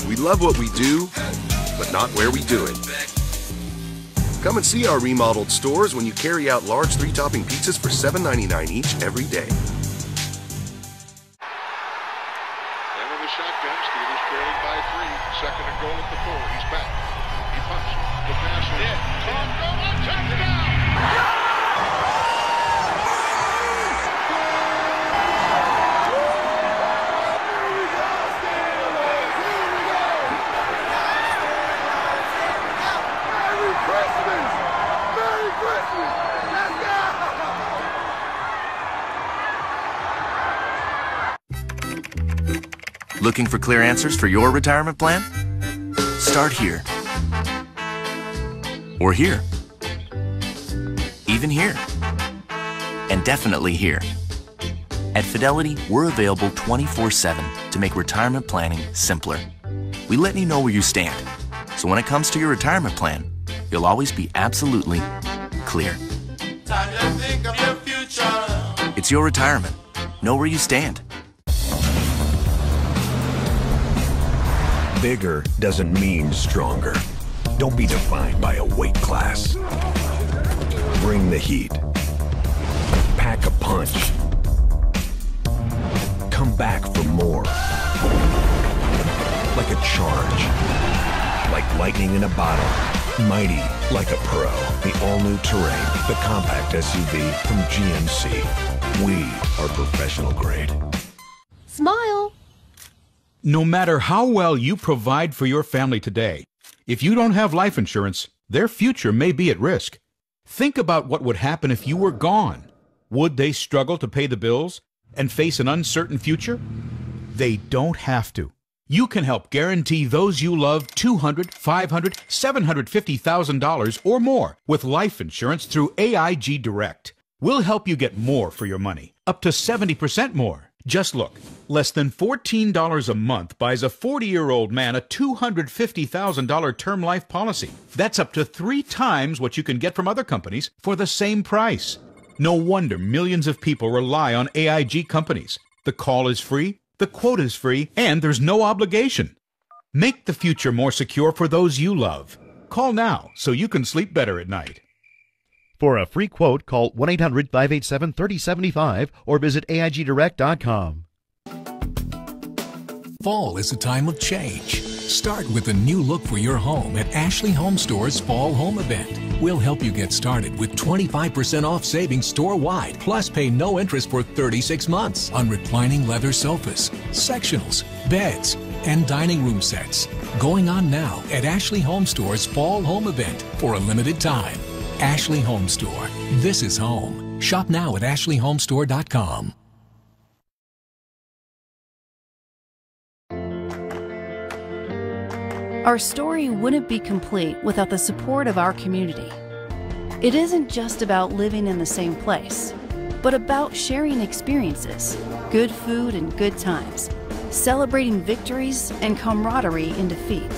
Speaker 1: We love what we do, but not where we do it. Come and see our remodeled stores when you carry out large 3-topping pizzas for $7.99 each every day.
Speaker 9: And in the shotgun, Steelers trailing by 3. Second and goal at the 4. He's back. He punts. The pass is in. Touchdown!
Speaker 11: Looking for clear answers for your retirement plan? Start here. Or here. Even here. And definitely here. At Fidelity, we're available 24/7 to make retirement planning simpler. We let you know where you stand, so when it comes to your retirement plan, you'll always be absolutely clear.
Speaker 15: Time to think of your future.
Speaker 11: It's your retirement. Know where you stand.
Speaker 13: Bigger doesn't mean stronger. Don't be defined by a weight class. Bring the heat. Pack a punch. Come back for more. Like a charge. Like lightning in a bottle. Mighty like a pro. The all-new Terrain, the compact SUV from GMC. We are professional grade.
Speaker 14: Smile.
Speaker 20: No matter how well you provide for your family today, if you don't have life insurance, their future may be at risk. Think about what would happen if you were gone. Would they struggle to pay the bills and face an uncertain future? They don't have to. You can help guarantee those you love $200,000, $500,000, $750,000 or more with life insurance through AIG Direct. We'll help you get more for your money. up to 70% more. Just look, less than $14 a month buys a 40-year-old man a $250,000 term life policy. That's up to 3 times what you can get from other companies for the same price. No wonder millions of people rely on AIG companies. The call is free, the quote is free, and there's no obligation. Make the future more secure for those you love. Call now so you can sleep better at night.
Speaker 4: For a free quote, call 1-800-587-3075 or visit AIGdirect.com.
Speaker 6: Fall is a time of change. Start with a new look for your home at Ashley Home Store's Fall Home Event. We'll help you get started with 25% off savings store-wide, plus pay no interest for 36 months on reclining leather sofas, sectionals, beds, and dining room sets. Going on now at Ashley Home Store's Fall Home Event for a limited time. Ashley Home Store. This is home. Shop now at ashleyhomestore.com.
Speaker 12: Our story wouldn't be complete without the support of our community. It isn't just about living in the same place, but about sharing experiences, good food and good times, celebrating victories and camaraderie in defeat.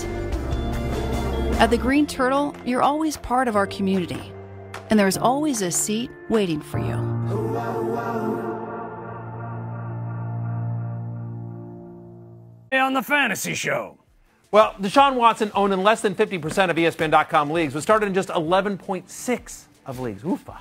Speaker 12: At the Green Turtle, you're always part of our community, and there's always a seat waiting for you.
Speaker 16: On the Fantasy Show.
Speaker 17: Well, Deshaun Watson owned in less than 50% of ESPN.com leagues, was started in just 11.6 of leagues. Oofa.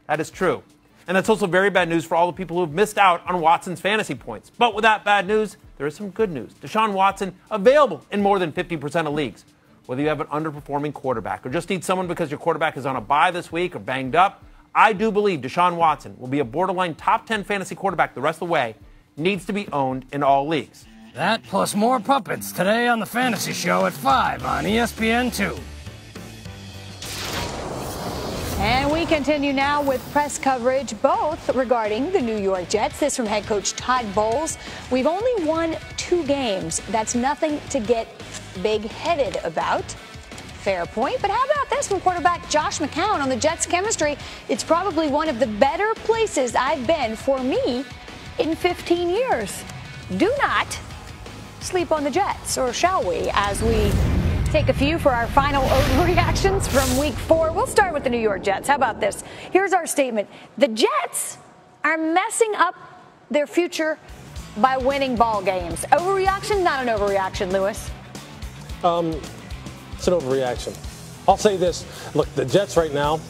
Speaker 17: That is true. And that's also very bad news for all the people who have missed out on Watson's fantasy points. But with that bad news, there is some good news. Deshaun Watson available in more than 50% of leagues. Whether you have an underperforming quarterback or just need someone because your quarterback is on a bye this week or banged up, I do believe Deshaun Watson will be a borderline top 10 fantasy quarterback the rest of the way. Needs to be owned in all leagues.
Speaker 16: That plus more puppets today on the Fantasy Show at 5 on ESPN2.
Speaker 8: And we continue now with press coverage, both regarding the New York Jets. This from head coach Todd Bowles. We've only won 2 games. That's nothing to get big-headed about. Fair point. But how about this from quarterback Josh McCown on the Jets' chemistry? It's probably one of the better places I've been for me in 15 years. Do not sleep on the Jets, or shall we, as we take a few for our final overreactions from week 4. We'll start with the New York Jets. How about this? Here's our statement. The Jets are messing up their future by winning ball games. Overreaction? Not an overreaction, Lewis.
Speaker 10: It's an overreaction. I'll say this. Look, the Jets right now,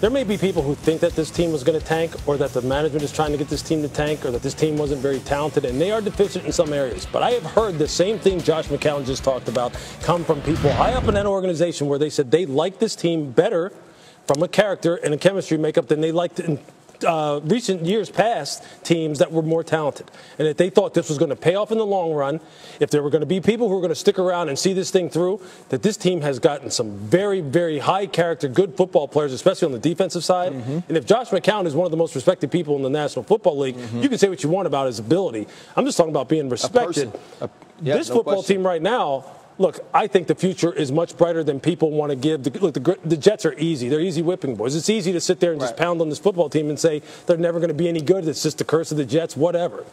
Speaker 10: there may be people who think that this team was going to tank, or that the management is trying to get this team to tank, or that this team wasn't very talented, and they are deficient in some areas. But I have heard the same thing Josh McCown just talked about come from people high up in that organization, where they said they like this team better from a character and a chemistry makeup than they liked in recent years past teams that were more talented, and that they thought this was going to pay off in the long run. If there were going to be people who were going to stick around and see this thing through, that this team has gotten some very, very high character, good football players, especially on the defensive side. And if Josh McCown is one of the most respected people in the National Football League, you can say what you want about his ability. I'm just talking about being respected. This football team right now, look, I think the future is much brighter than people want to give. Look, the Jets are easy. They're easy whipping boys. It's easy to sit there and just pound on this football team and say they're never going to be any good. It's just the curse of the Jets, whatever.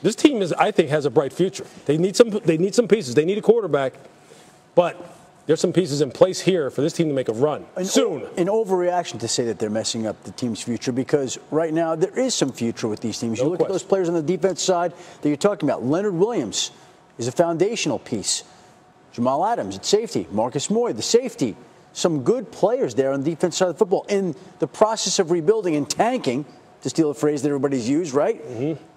Speaker 10: This team I think, has a bright future. They need some pieces. They need a quarterback, but there's some pieces in place here for this team to make a run soon.
Speaker 21: An overreaction to say that they're messing up the team's future, because right now there is some future with these teams. You look at those players on the defense side that you're talking about. Leonard Williams is a foundational piece. Jamal Adams at safety, Marcus Moy, the safety. Some good players there on the defense side of the football. In the process of rebuilding and tanking, to steal a phrase that everybody's used, right?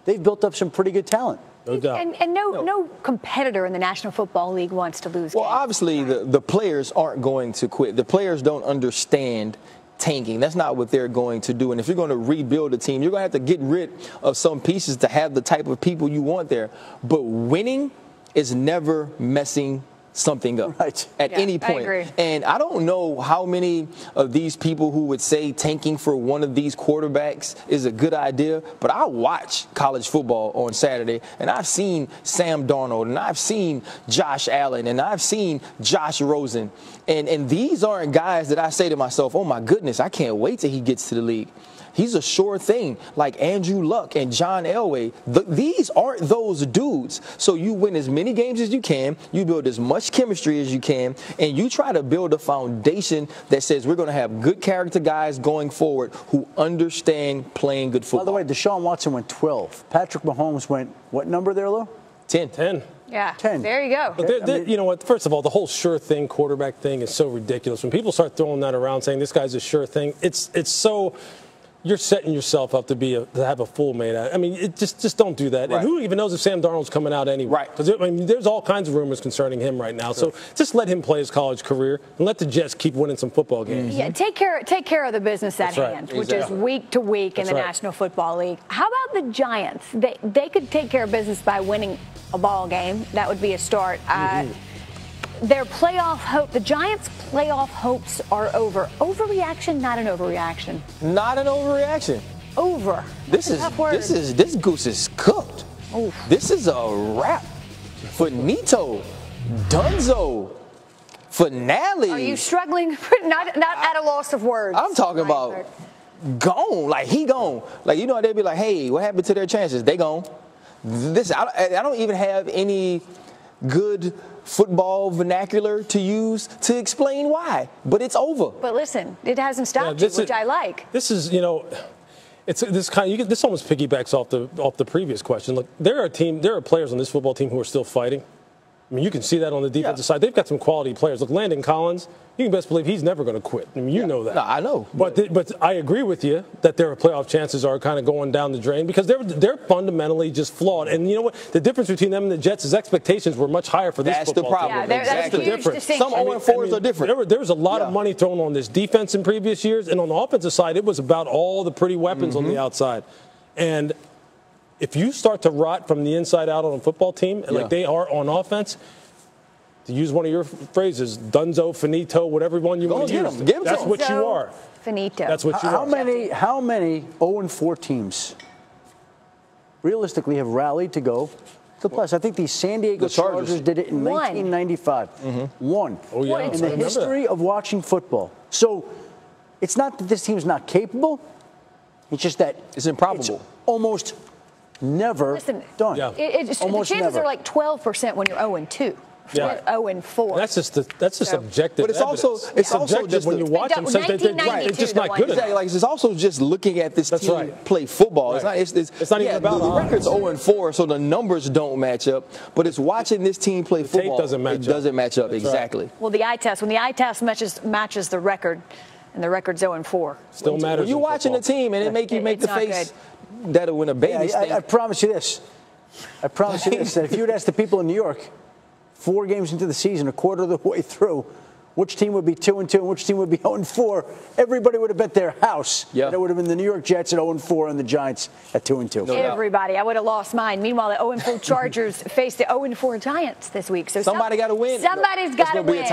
Speaker 21: They've built up some pretty good talent.
Speaker 10: No doubt.
Speaker 8: And no competitor in the National Football League wants to lose.
Speaker 22: Well, obviously, the players aren't going to quit. The players don't understand tanking. That's not what they're going to do. And if you're going to rebuild a team, you're going to have to get rid of some pieces to have the type of people you want there. But winning is never messing something up at any point.
Speaker 8: I agree.
Speaker 22: And I don't know how many of these people who would say tanking for one of these quarterbacks is a good idea, but I watch college football on Saturday, and I've seen Sam Darnold, and I've seen Josh Allen, and I've seen Josh Rosen. And these aren't guys that I say to myself, oh my goodness, I can't wait till he gets to the league. He's a sure thing, like Andrew Luck and John Elway. These aren't those dudes. So you win as many games as you can, you build as much chemistry as you can, and you try to build a foundation that says we're going to have good character guys going forward who understand playing good football.
Speaker 21: By the way, Deshaun Watson went 12. Patrick Mahomes went, what number there, Lou?
Speaker 22: 10.
Speaker 8: Yeah,
Speaker 21: 10.
Speaker 8: There you go.
Speaker 10: But you know what? First of all, the whole sure thing quarterback thing is so ridiculous. When people start throwing that around saying this guy's a sure thing, it's so you're setting yourself up to have a fool made out. I mean, just don't do that.
Speaker 22: Right.
Speaker 10: And who even knows if Sam Darnold's coming out anyway?
Speaker 22: Right.
Speaker 10: Because there's all kinds of rumors concerning him right now. So just let him play his college career and let the Jets keep winning some football games.
Speaker 8: Yeah, take care of the business at hand, which is week to week in the National Football League. How about the Giants? They could take care of business by winning a ball game. That would be a start. Their playoff hope, the Giants' playoff hopes are over. Overreaction, not an overreaction.
Speaker 22: Not an overreaction.
Speaker 8: Over.
Speaker 22: This goose is cooked.
Speaker 8: Oof.
Speaker 22: This is a wrap. Finito. Dunzo. Finale.
Speaker 8: Are you struggling? Not at a loss of words.
Speaker 22: I'm talking about gone. Like he gone. Like you know they'd be like, hey, what happened to their chances? They gone. I don't even have any good football vernacular to use to explain why, but it's over.
Speaker 8: But listen, it hasn't stopped you, which I like.
Speaker 10: This is, this almost piggybacks off the previous question. Look, there are players on this football team who are still fighting. I mean, you can see that on the defensive side. They've got some quality players. Look, Landon Collins, you can best believe he's never going to quit. I mean, you know that.
Speaker 22: No, I know.
Speaker 10: But I agree with you that their playoff chances are kind of going down the drain because they're fundamentally just flawed. And you know what? The difference between them and the Jets is expectations were much higher for this football team.
Speaker 22: That's the problem.
Speaker 10: That's the difference.
Speaker 22: Some 0-4s are different.
Speaker 10: There was a lot of money thrown on this defense in previous years, and on the offensive side, it was about all the pretty weapons on the outside. And if you start to rot from the inside out on a football team, like they are on offense, to use one of your phrases, dunzo, finito, whatever one you want to use. That's what you are.
Speaker 8: Finito.
Speaker 10: That's what you are.
Speaker 21: How many 0-4 teams realistically have rallied to go to the playoffs? I think the San Diego Chargers did it in 1995. One.
Speaker 10: Oh, yeah.
Speaker 21: In the history of watching football. So it's not that this team's not capable. It's just that
Speaker 22: it's improbable.
Speaker 21: It's almost never done.
Speaker 8: Yeah. The chances are like 12% when you're 0-2.
Speaker 10: Yeah.
Speaker 8: 0-4.
Speaker 10: That's just objective.
Speaker 22: But it's also just
Speaker 10: when you watch them, they're just not good enough.
Speaker 22: Like it's also just looking at this team play football.
Speaker 10: Right.
Speaker 22: It's not even about the record's 0-4, so the numbers don't match up. But it's watching this team play football.
Speaker 10: Tape doesn't match up.
Speaker 22: Exactly.
Speaker 8: Well, the eye test, when the eye test matches the record, and the record's 0-4.
Speaker 10: Still matters.
Speaker 22: When you're watching the team and it make you make the face that'll win a baby stink.
Speaker 21: I promise you this. That if you would ask the people in New York 4 games into the season, a quarter of the way through, which team would be 2-2 and which team would be 0-4, everybody would have bet their house. Yeah. And it would have been the New York Jets at 0-4 and the Giants at 2-2.
Speaker 8: Everybody. I would have lost mine. Meanwhile, the 0-4 Chargers face the 0-4 Giants this week. So
Speaker 22: somebody got to win.
Speaker 8: Somebody's got to win.
Speaker 22: It's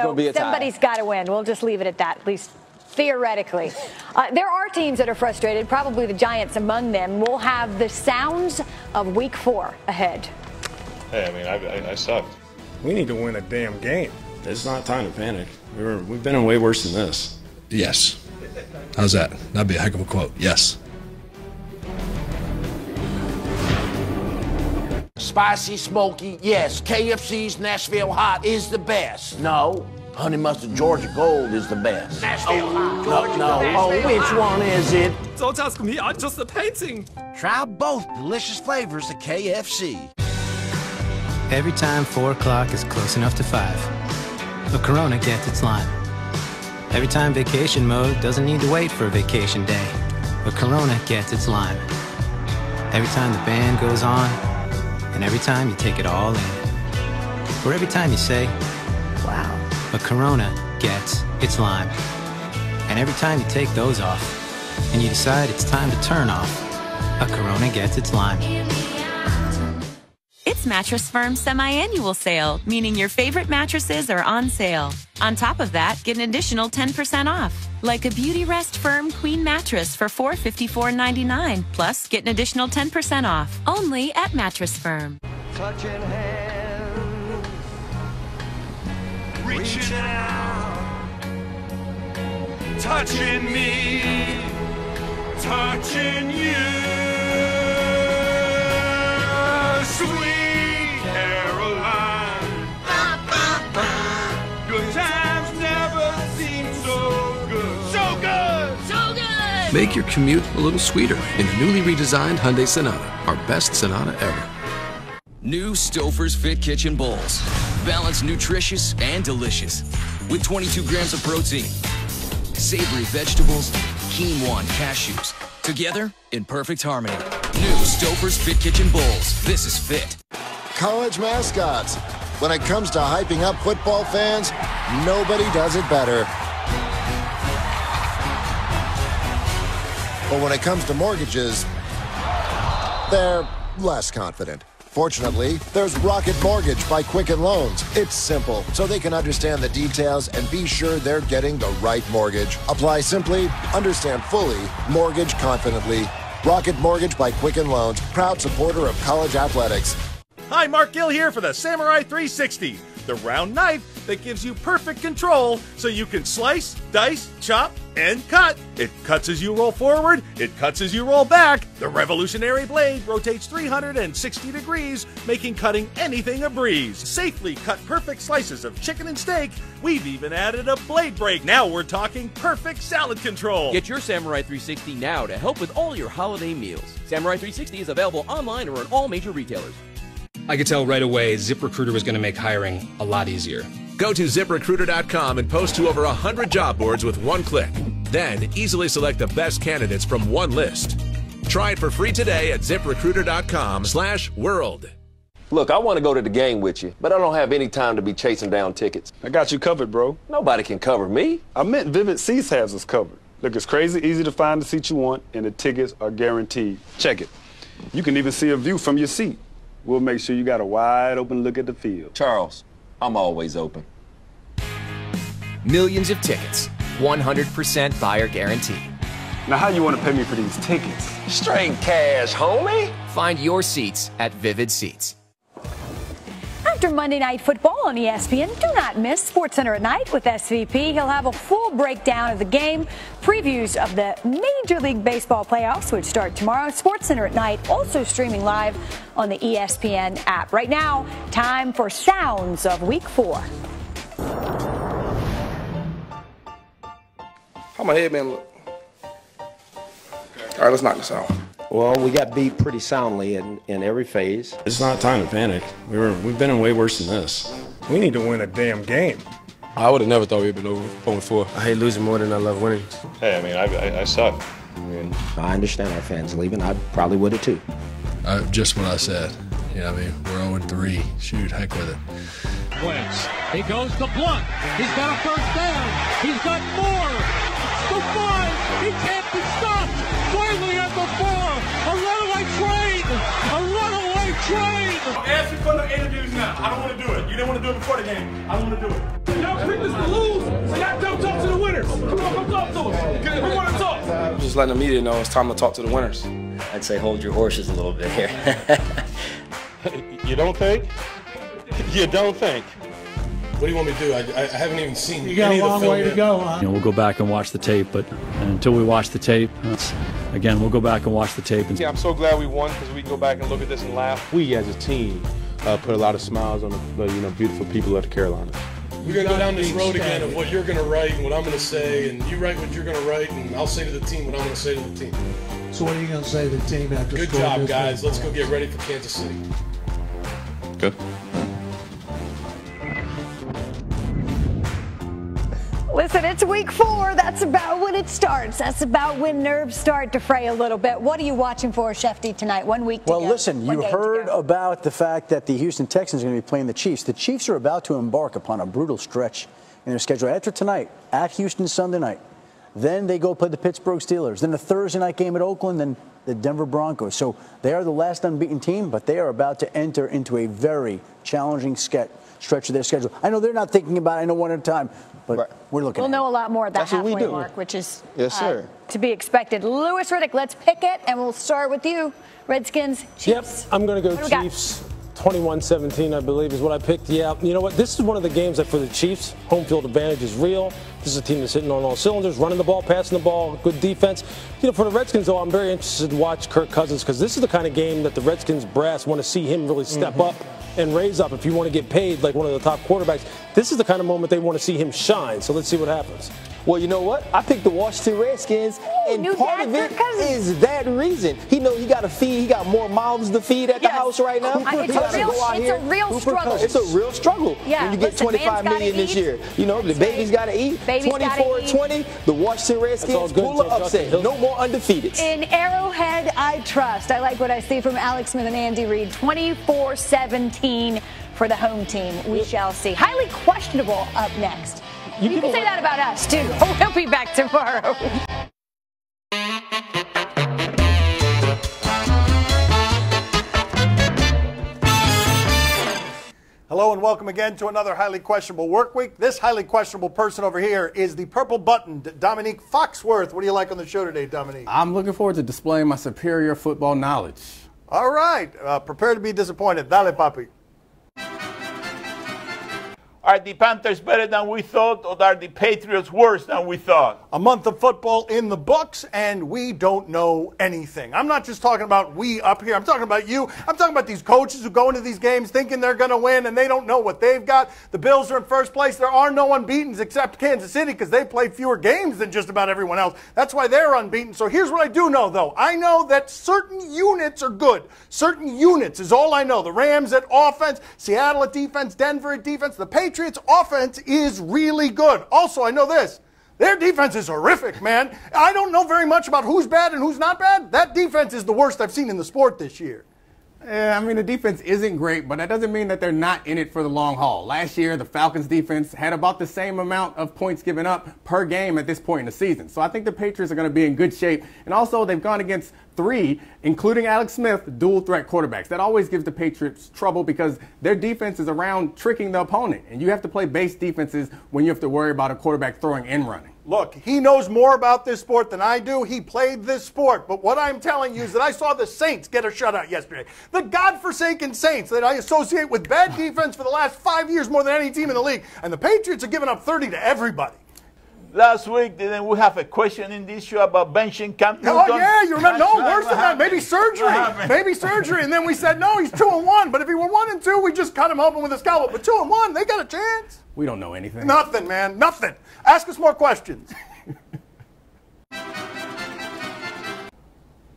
Speaker 22: going to be a tie.
Speaker 8: Somebody's got to win. We'll just leave it at that, at least theoretically. There are teams that are frustrated, probably the Giants among them. We'll have the sounds of Week 4 ahead.
Speaker 2: Hey, I mean, I sucked.
Speaker 3: We need to win a damn game. It's not time to panic. We've been in way worse than this.
Speaker 5: Yes. How's that? That'd be a heck of a quote. Yes.
Speaker 18: Spicy, smoky, yes. KFC's Nashville Hot is the best. No, Honey Mustard Georgia Gold is the best. Nashville Hot. No. Oh, which one is it?
Speaker 19: Don't ask me, I'm just a painting.
Speaker 18: Try both delicious flavors at KFC.
Speaker 23: Every time 4 o'clock is close enough to 5, a Corona gets its lime. Every time vacation mode doesn't need to wait for a vacation day, a Corona gets its lime. Every time the band goes on, and every time you take it all in. Or every time you say, wow, a Corona gets its lime. And every time you take those off, and you decide it's time to turn off, a Corona gets its lime.
Speaker 24: It's Mattress Firm's semi-annual sale, meaning your favorite mattresses are on sale. On top of that, get an additional 10% off, like a Beauty Rest Firm Queen mattress for $454.99. Plus, get an additional 10% off, only at Mattress Firm.
Speaker 15: Clutching hands, reaching out, touching me. touching you. Sweet Caroline. Good times never seem so good. So good! So good!
Speaker 1: Make your commute a little sweeter in the newly redesigned Hyundai Sonata, our best Sonata ever.
Speaker 7: New Stouffer's Fit Kitchen Bowls. Balanced, nutritious, and delicious. With 22 grams of protein, savory vegetables, quinoa and cashews. Together in perfect harmony. New Stouffer's Fit Kitchen Bowls. This is fit.
Speaker 9: College mascots. When it comes to hyping up football fans, nobody does it better. But when it comes to mortgages, they're less confident. Fortunately, there's Rocket Mortgage by Quicken Loans. It's simple, so they can understand the details and be sure they're getting the right mortgage. Apply simply, understand fully, mortgage confidently. Rocket Mortgage by Quicken Loans, proud supporter of college athletics.
Speaker 11: Hi, Mark Gill here for the Samurai 360, the round knife that gives you perfect control so you can slice, dice, chop, and cut. It cuts as you roll forward, it cuts as you roll back. The revolutionary blade rotates 360 degrees, making cutting anything a breeze. Safely cut perfect slices of chicken and steak. We've even added a blade break. Now we're talking perfect salad control.
Speaker 25: Get your Samurai 360 now to help with all your holiday meals. Samurai 360 is available online or at all major retailers.
Speaker 26: I could tell right away ZipRecruiter was going to make hiring a lot easier.
Speaker 27: Go to ZipRecruiter.com and post to over 100 job boards with one click. Then easily select the best candidates from one list. Try it for free today at ZipRecruiter.com/world.
Speaker 28: Look, I want to go to the game with you, but I don't have any time to be chasing down tickets.
Speaker 29: I got you covered, bro.
Speaker 28: Nobody can cover me.
Speaker 29: I meant Vivid Seats has us covered. Look, it's crazy easy to find the seat you want, and the tickets are guaranteed. Check it. You can even see a view from your seat. We'll make sure you got a wide open look at the field.
Speaker 28: Charles, I'm always open.
Speaker 30: Millions of tickets, 100% buyer guarantee.
Speaker 29: Now, how you want to pay me for these tickets?
Speaker 28: Straight cash, homie.
Speaker 30: Find your seats at Vivid Seats.
Speaker 8: After Monday Night Football on ESPN, do not miss SportsCenter at Night with SVP. He'll have a full breakdown of the game, previews of the Major League Baseball playoffs, which start tomorrow. SportsCenter at Night also streaming live on the ESPN app. Right now, time for Sounds of Week 4.
Speaker 31: How my head man look? All right, let's knock this out.
Speaker 18: Well, we got beat pretty soundly in every phase.
Speaker 3: It's not time to panic. We've been in way worse than this.
Speaker 10: We need to win a damn game.
Speaker 31: I would have never thought we'd been over 0-4.
Speaker 22: I hate losing more than I love winning.
Speaker 2: Hey, I mean, I suck.
Speaker 18: I understand our fans leaving. I probably would have too.
Speaker 5: Just what I said. You know what I mean? We're 0-3. Shoot, heck with it.
Speaker 32: Wentz. He goes to Blunt. He's got a first down. He's got more. The 5. He can't be stopped. Finally at the 4. A runaway train. A runaway train.
Speaker 15: I'm asking for the interviews now. I don't want to do it. You didn't want to do it before the game. I don't want to do it. Y'all picked us to lose, so y'all come talk to the winners. Come on, come talk to us. We want to talk.
Speaker 31: Just letting the media know it's time to talk to the winners.
Speaker 33: I'd say hold your horses a little bit here.
Speaker 31: You don't think? You don't think? What do you want me to do? I haven't even seen
Speaker 34: You got a long way to go, huh?
Speaker 35: We'll go back and watch the tape, but until we watch the tape, again, we'll go back and watch the tape.
Speaker 31: Yeah, I'm so glad we won because we can go back and look at this and laugh. We as a team put a lot of smiles on the beautiful people of the Carolinas.
Speaker 36: We're going to go down this road again of what you're going to write and what I'm going to say, and you write what you're going to write, and I'll say to the team what I'm going to say to the team.
Speaker 34: So what are you going to say to the team after
Speaker 36: Good job, guys. Let's go get ready for Kansas City.
Speaker 2: Good.
Speaker 8: Listen, it's week 4. That's about when it starts. That's about when nerves start to fray a little bit. What are you watching for, Shefty, tonight? 1 week to go.
Speaker 21: Well, listen, you heard about the fact that the Houston Texans are going to be playing the Chiefs. The Chiefs are about to embark upon a brutal stretch in their schedule. After tonight, at Houston Sunday night. Then they go play the Pittsburgh Steelers. Then a Thursday night game at Oakland. Then the Denver Broncos. So they are the last unbeaten team, but they are about to enter into a very challenging stretch of their schedule. I know they're not thinking about it. I know one at a time. But we're looking.
Speaker 8: We'll know a lot more at the halfway mark, which is to be expected. Louis Riddick, let's pick it, and we'll start with you. Redskins, Chiefs.
Speaker 10: Yep, I'm going to go Chiefs 21-17, I believe, is what I picked. Yeah, you know what? This is one of the games that for the Chiefs, home field advantage is real. This is a team that's hitting on all cylinders, running the ball, passing the ball, good defense. You know, for the Redskins, though, I'm very interested to watch Kirk Cousins because this is the kind of game that the Redskins brass want to see him really step up and raise up. If you want to get paid like one of the top quarterbacks, this is the kind of moment they want to see him shine. So let's see what happens.
Speaker 22: Well, you know what? I picked the Washington Redskins, and part of it is that reason. He knows he got to feed. He got more mouths to feed at the house right now.
Speaker 8: It's a real struggle.
Speaker 22: It's a real struggle
Speaker 8: Yeah,
Speaker 22: when you get $25 million this year. You know, the baby's got to eat. 24-20, the Washington Redskins pull an upset. No more undefeated.
Speaker 8: In Arrowhead, I trust. I like what I see from Alex Smith and Andy Reid. 24-17 for the home team. We shall see. Highly questionable up next. You can say that about us, too. We'll be back tomorrow.
Speaker 1: Hello and welcome again to another highly questionable work week. This highly questionable person over here is the purple-buttoned Dominique Foxworth. What do you like on the show today, Dominique?
Speaker 4: I'm looking forward to displaying my superior football knowledge.
Speaker 1: All right. Prepare to be disappointed. Dale, papi.
Speaker 6: Are the Panthers better than we thought, or are the Patriots worse than we thought?
Speaker 1: A month of football in the books, and we don't know anything. I'm not just talking about we up here. I'm talking about you. I'm talking about these coaches who go into these games thinking they're going to win, and they don't know what they've got. The Bills are in first place. There are no unbeatens except Kansas City because they play fewer games than just about everyone else. That's why they're unbeaten. So here's what I do know, though. I know that certain units are good. Certain units is all I know. The Rams at offense, Seattle at defense, Denver at defense, the Patriots offense is really good. Also, I know this. Their defense is horrific, man. I don't know very much about who's bad and who's not bad. That defense is the worst I've seen in the sport this year.
Speaker 4: I mean, the defense isn't great, but that doesn't mean that they're not in it for the long haul. Last year, the Falcons defense had about the same amount of points given up per game at this point in the season. So I think the Patriots are going to be in good shape. And also, they've gone against 3, including Alex Smith, dual-threat quarterbacks. That always gives the Patriots trouble because their defense is around tricking the opponent. And you have to play base defenses when you have to worry about a quarterback throwing and running.
Speaker 1: Look, he knows more about this sport than I do. He played this sport. But what I'm telling you is that I saw the Saints get a shutout yesterday. The godforsaken Saints that I associate with bad defense for the last 5 years more than any team in the league. And the Patriots are giving up 30 to everybody.
Speaker 6: Last week, didn't we have a question in this show about benching Cam Newton?
Speaker 1: Oh, yeah, you remember? No, worse than that. Maybe surgery. Maybe surgery. And then we said, no, he's 2-1. But if he were 1-2, we just cut him open with a scalpel. But 2-1, they got a chance.
Speaker 4: We don't know anything.
Speaker 1: Nothing, man. Nothing. Ask us more questions.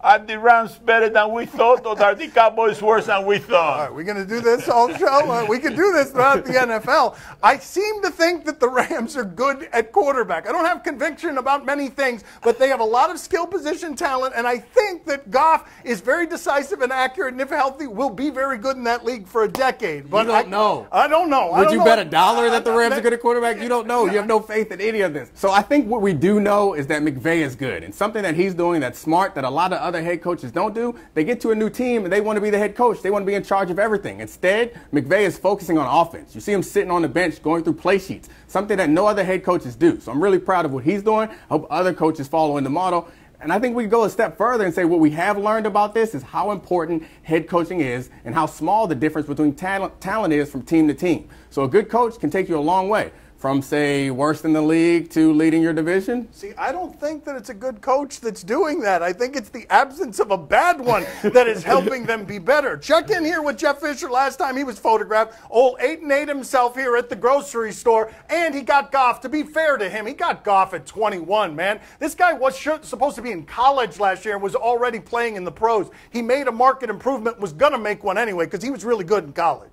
Speaker 6: Are the Rams better than we thought, or are the Cowboys worse than we thought?
Speaker 1: All right, we're going to do this all show. We can do this throughout the NFL. I seem to think that the Rams are good at quarterback. I don't have conviction about many things, but they have a lot of skill position talent, and I think that Goff is very decisive and accurate, and if healthy, will be very good in that league for a decade. But
Speaker 4: you don't know.
Speaker 1: I don't know.
Speaker 4: Would you bet $1 that the Rams are good at quarterback? You don't know. You have no faith in any of this. So I think what we do know is that McVay is good, and something that he's doing that's smart that a lot of other head coaches don't do. They get to a new team and they want to be the head coach. They want to be in charge of everything. Instead, McVay is focusing on offense. You see him sitting on the bench going through play sheets, something that no other head coaches do. So I'm really proud of what he's doing. I hope other coaches follow in the model. And I think we can go a step further and say what we have learned about this is how important head coaching is and how small the difference between talent is from team to team. So a good coach can take you a long way. From, say, worst in the league to leading your division?
Speaker 1: See, I don't think that it's a good coach that's doing that. I think it's the absence of a bad one that is helping them be better. Check in here with Jeff Fisher last time he was photographed. Old 8-8 himself here at the grocery store, and he got Goff. To be fair to him, he got Goff at 21, man. This guy was supposed to be in college last year and was already playing in the pros. He made a market improvement, was going to make one anyway because he was really good in college.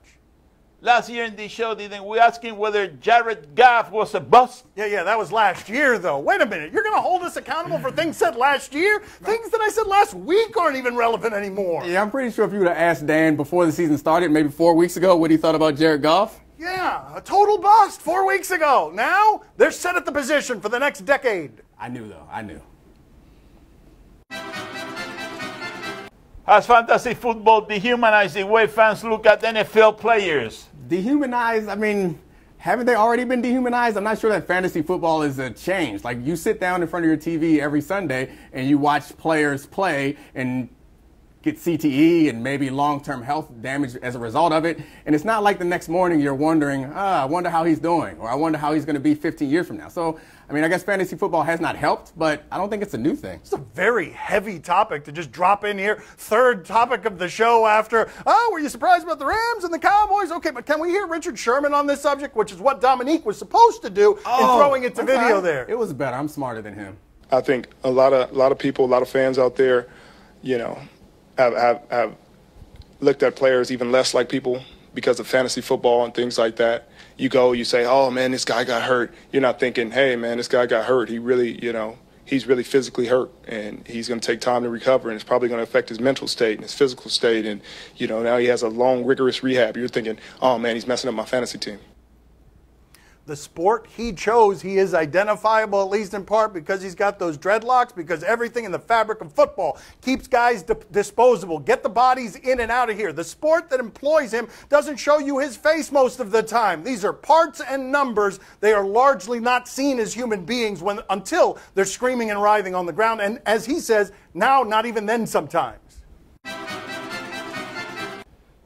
Speaker 6: Last year in the show, didn't we ask him whether Jared Goff was a bust?
Speaker 1: Yeah, that was last year, though. Wait a minute. You're going to hold us accountable for things said last year? Things that I said last week aren't even relevant anymore.
Speaker 4: Yeah, I'm pretty sure if you would have asked Dan before the season started, maybe 4 weeks ago, what he thought about Jared Goff.
Speaker 1: Yeah, a total bust 4 weeks ago. Now, they're set at the position for the next decade.
Speaker 4: I knew, though. I knew.
Speaker 6: Has fantasy football dehumanized the way fans look at NFL players?
Speaker 4: Dehumanized? I mean, haven't they already been dehumanized? I'm not sure that fantasy football is a change. Like, you sit down in front of your TV every Sunday and you watch players play, and get CTE and maybe long-term health damage as a result of it. And it's not like the next morning you're wondering, I wonder how he's doing, or I wonder how he's going to be 15 years from now. So, I mean, I guess fantasy football has not helped, but I don't think it's a new thing.
Speaker 1: It's a very heavy topic to just drop in here. Third topic of the show after, were you surprised about the Rams and the Cowboys? Okay, but can we hear Richard Sherman on this subject, which is what Dominique was supposed to do in throwing it to video there?
Speaker 4: It was better. I'm smarter than him.
Speaker 7: I think a lot of people, a lot of fans out there, you know, have looked at players even less like people because of fantasy football and things like that. You go, you say, oh, man, this guy got hurt. You're not thinking, hey, man, this guy got hurt. He really, you know, he's really physically hurt, and he's going to take time to recover, and it's probably going to affect his mental state and his physical state. And, you know, now he has a long, rigorous rehab. You're thinking, oh, man, he's messing up my fantasy team.
Speaker 1: The sport he chose, he is identifiable, at least in part, because he's got those dreadlocks, because everything in the fabric of football keeps guys disposable. Get the bodies in and out of here. The sport that employs him doesn't show you his face most of the time. These are parts and numbers. They are largely not seen as human beings until they're screaming and writhing on the ground. And as he says, now not even then sometimes.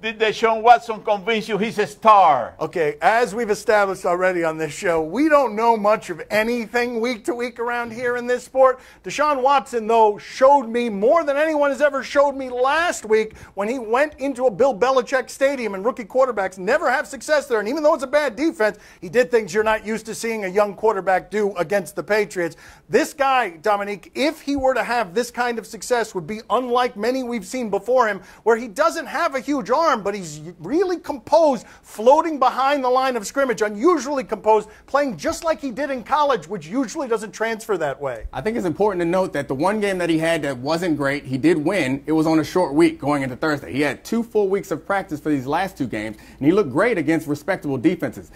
Speaker 6: Did Deshaun Watson convince you he's a star?
Speaker 1: Okay, as we've established already on this show, we don't know much of anything week to week around here in this sport. Deshaun Watson, though, showed me more than anyone has ever showed me last week when he went into a Bill Belichick stadium, and rookie quarterbacks never have success there. And even though it's a bad defense, he did things you're not used to seeing a young quarterback do against the Patriots. This guy, Dominique, if he were to have this kind of success, would be unlike many we've seen before him, where he doesn't have a huge arm, but he's really composed, floating behind the line of scrimmage, unusually composed, playing just like he did in college, which usually doesn't transfer that way.
Speaker 4: I think it's important to note that the one game that he had that wasn't great, he did win. It was on a short week going into Thursday. He had 2 full weeks of practice for these last 2 games, and he looked great against respectable defenses.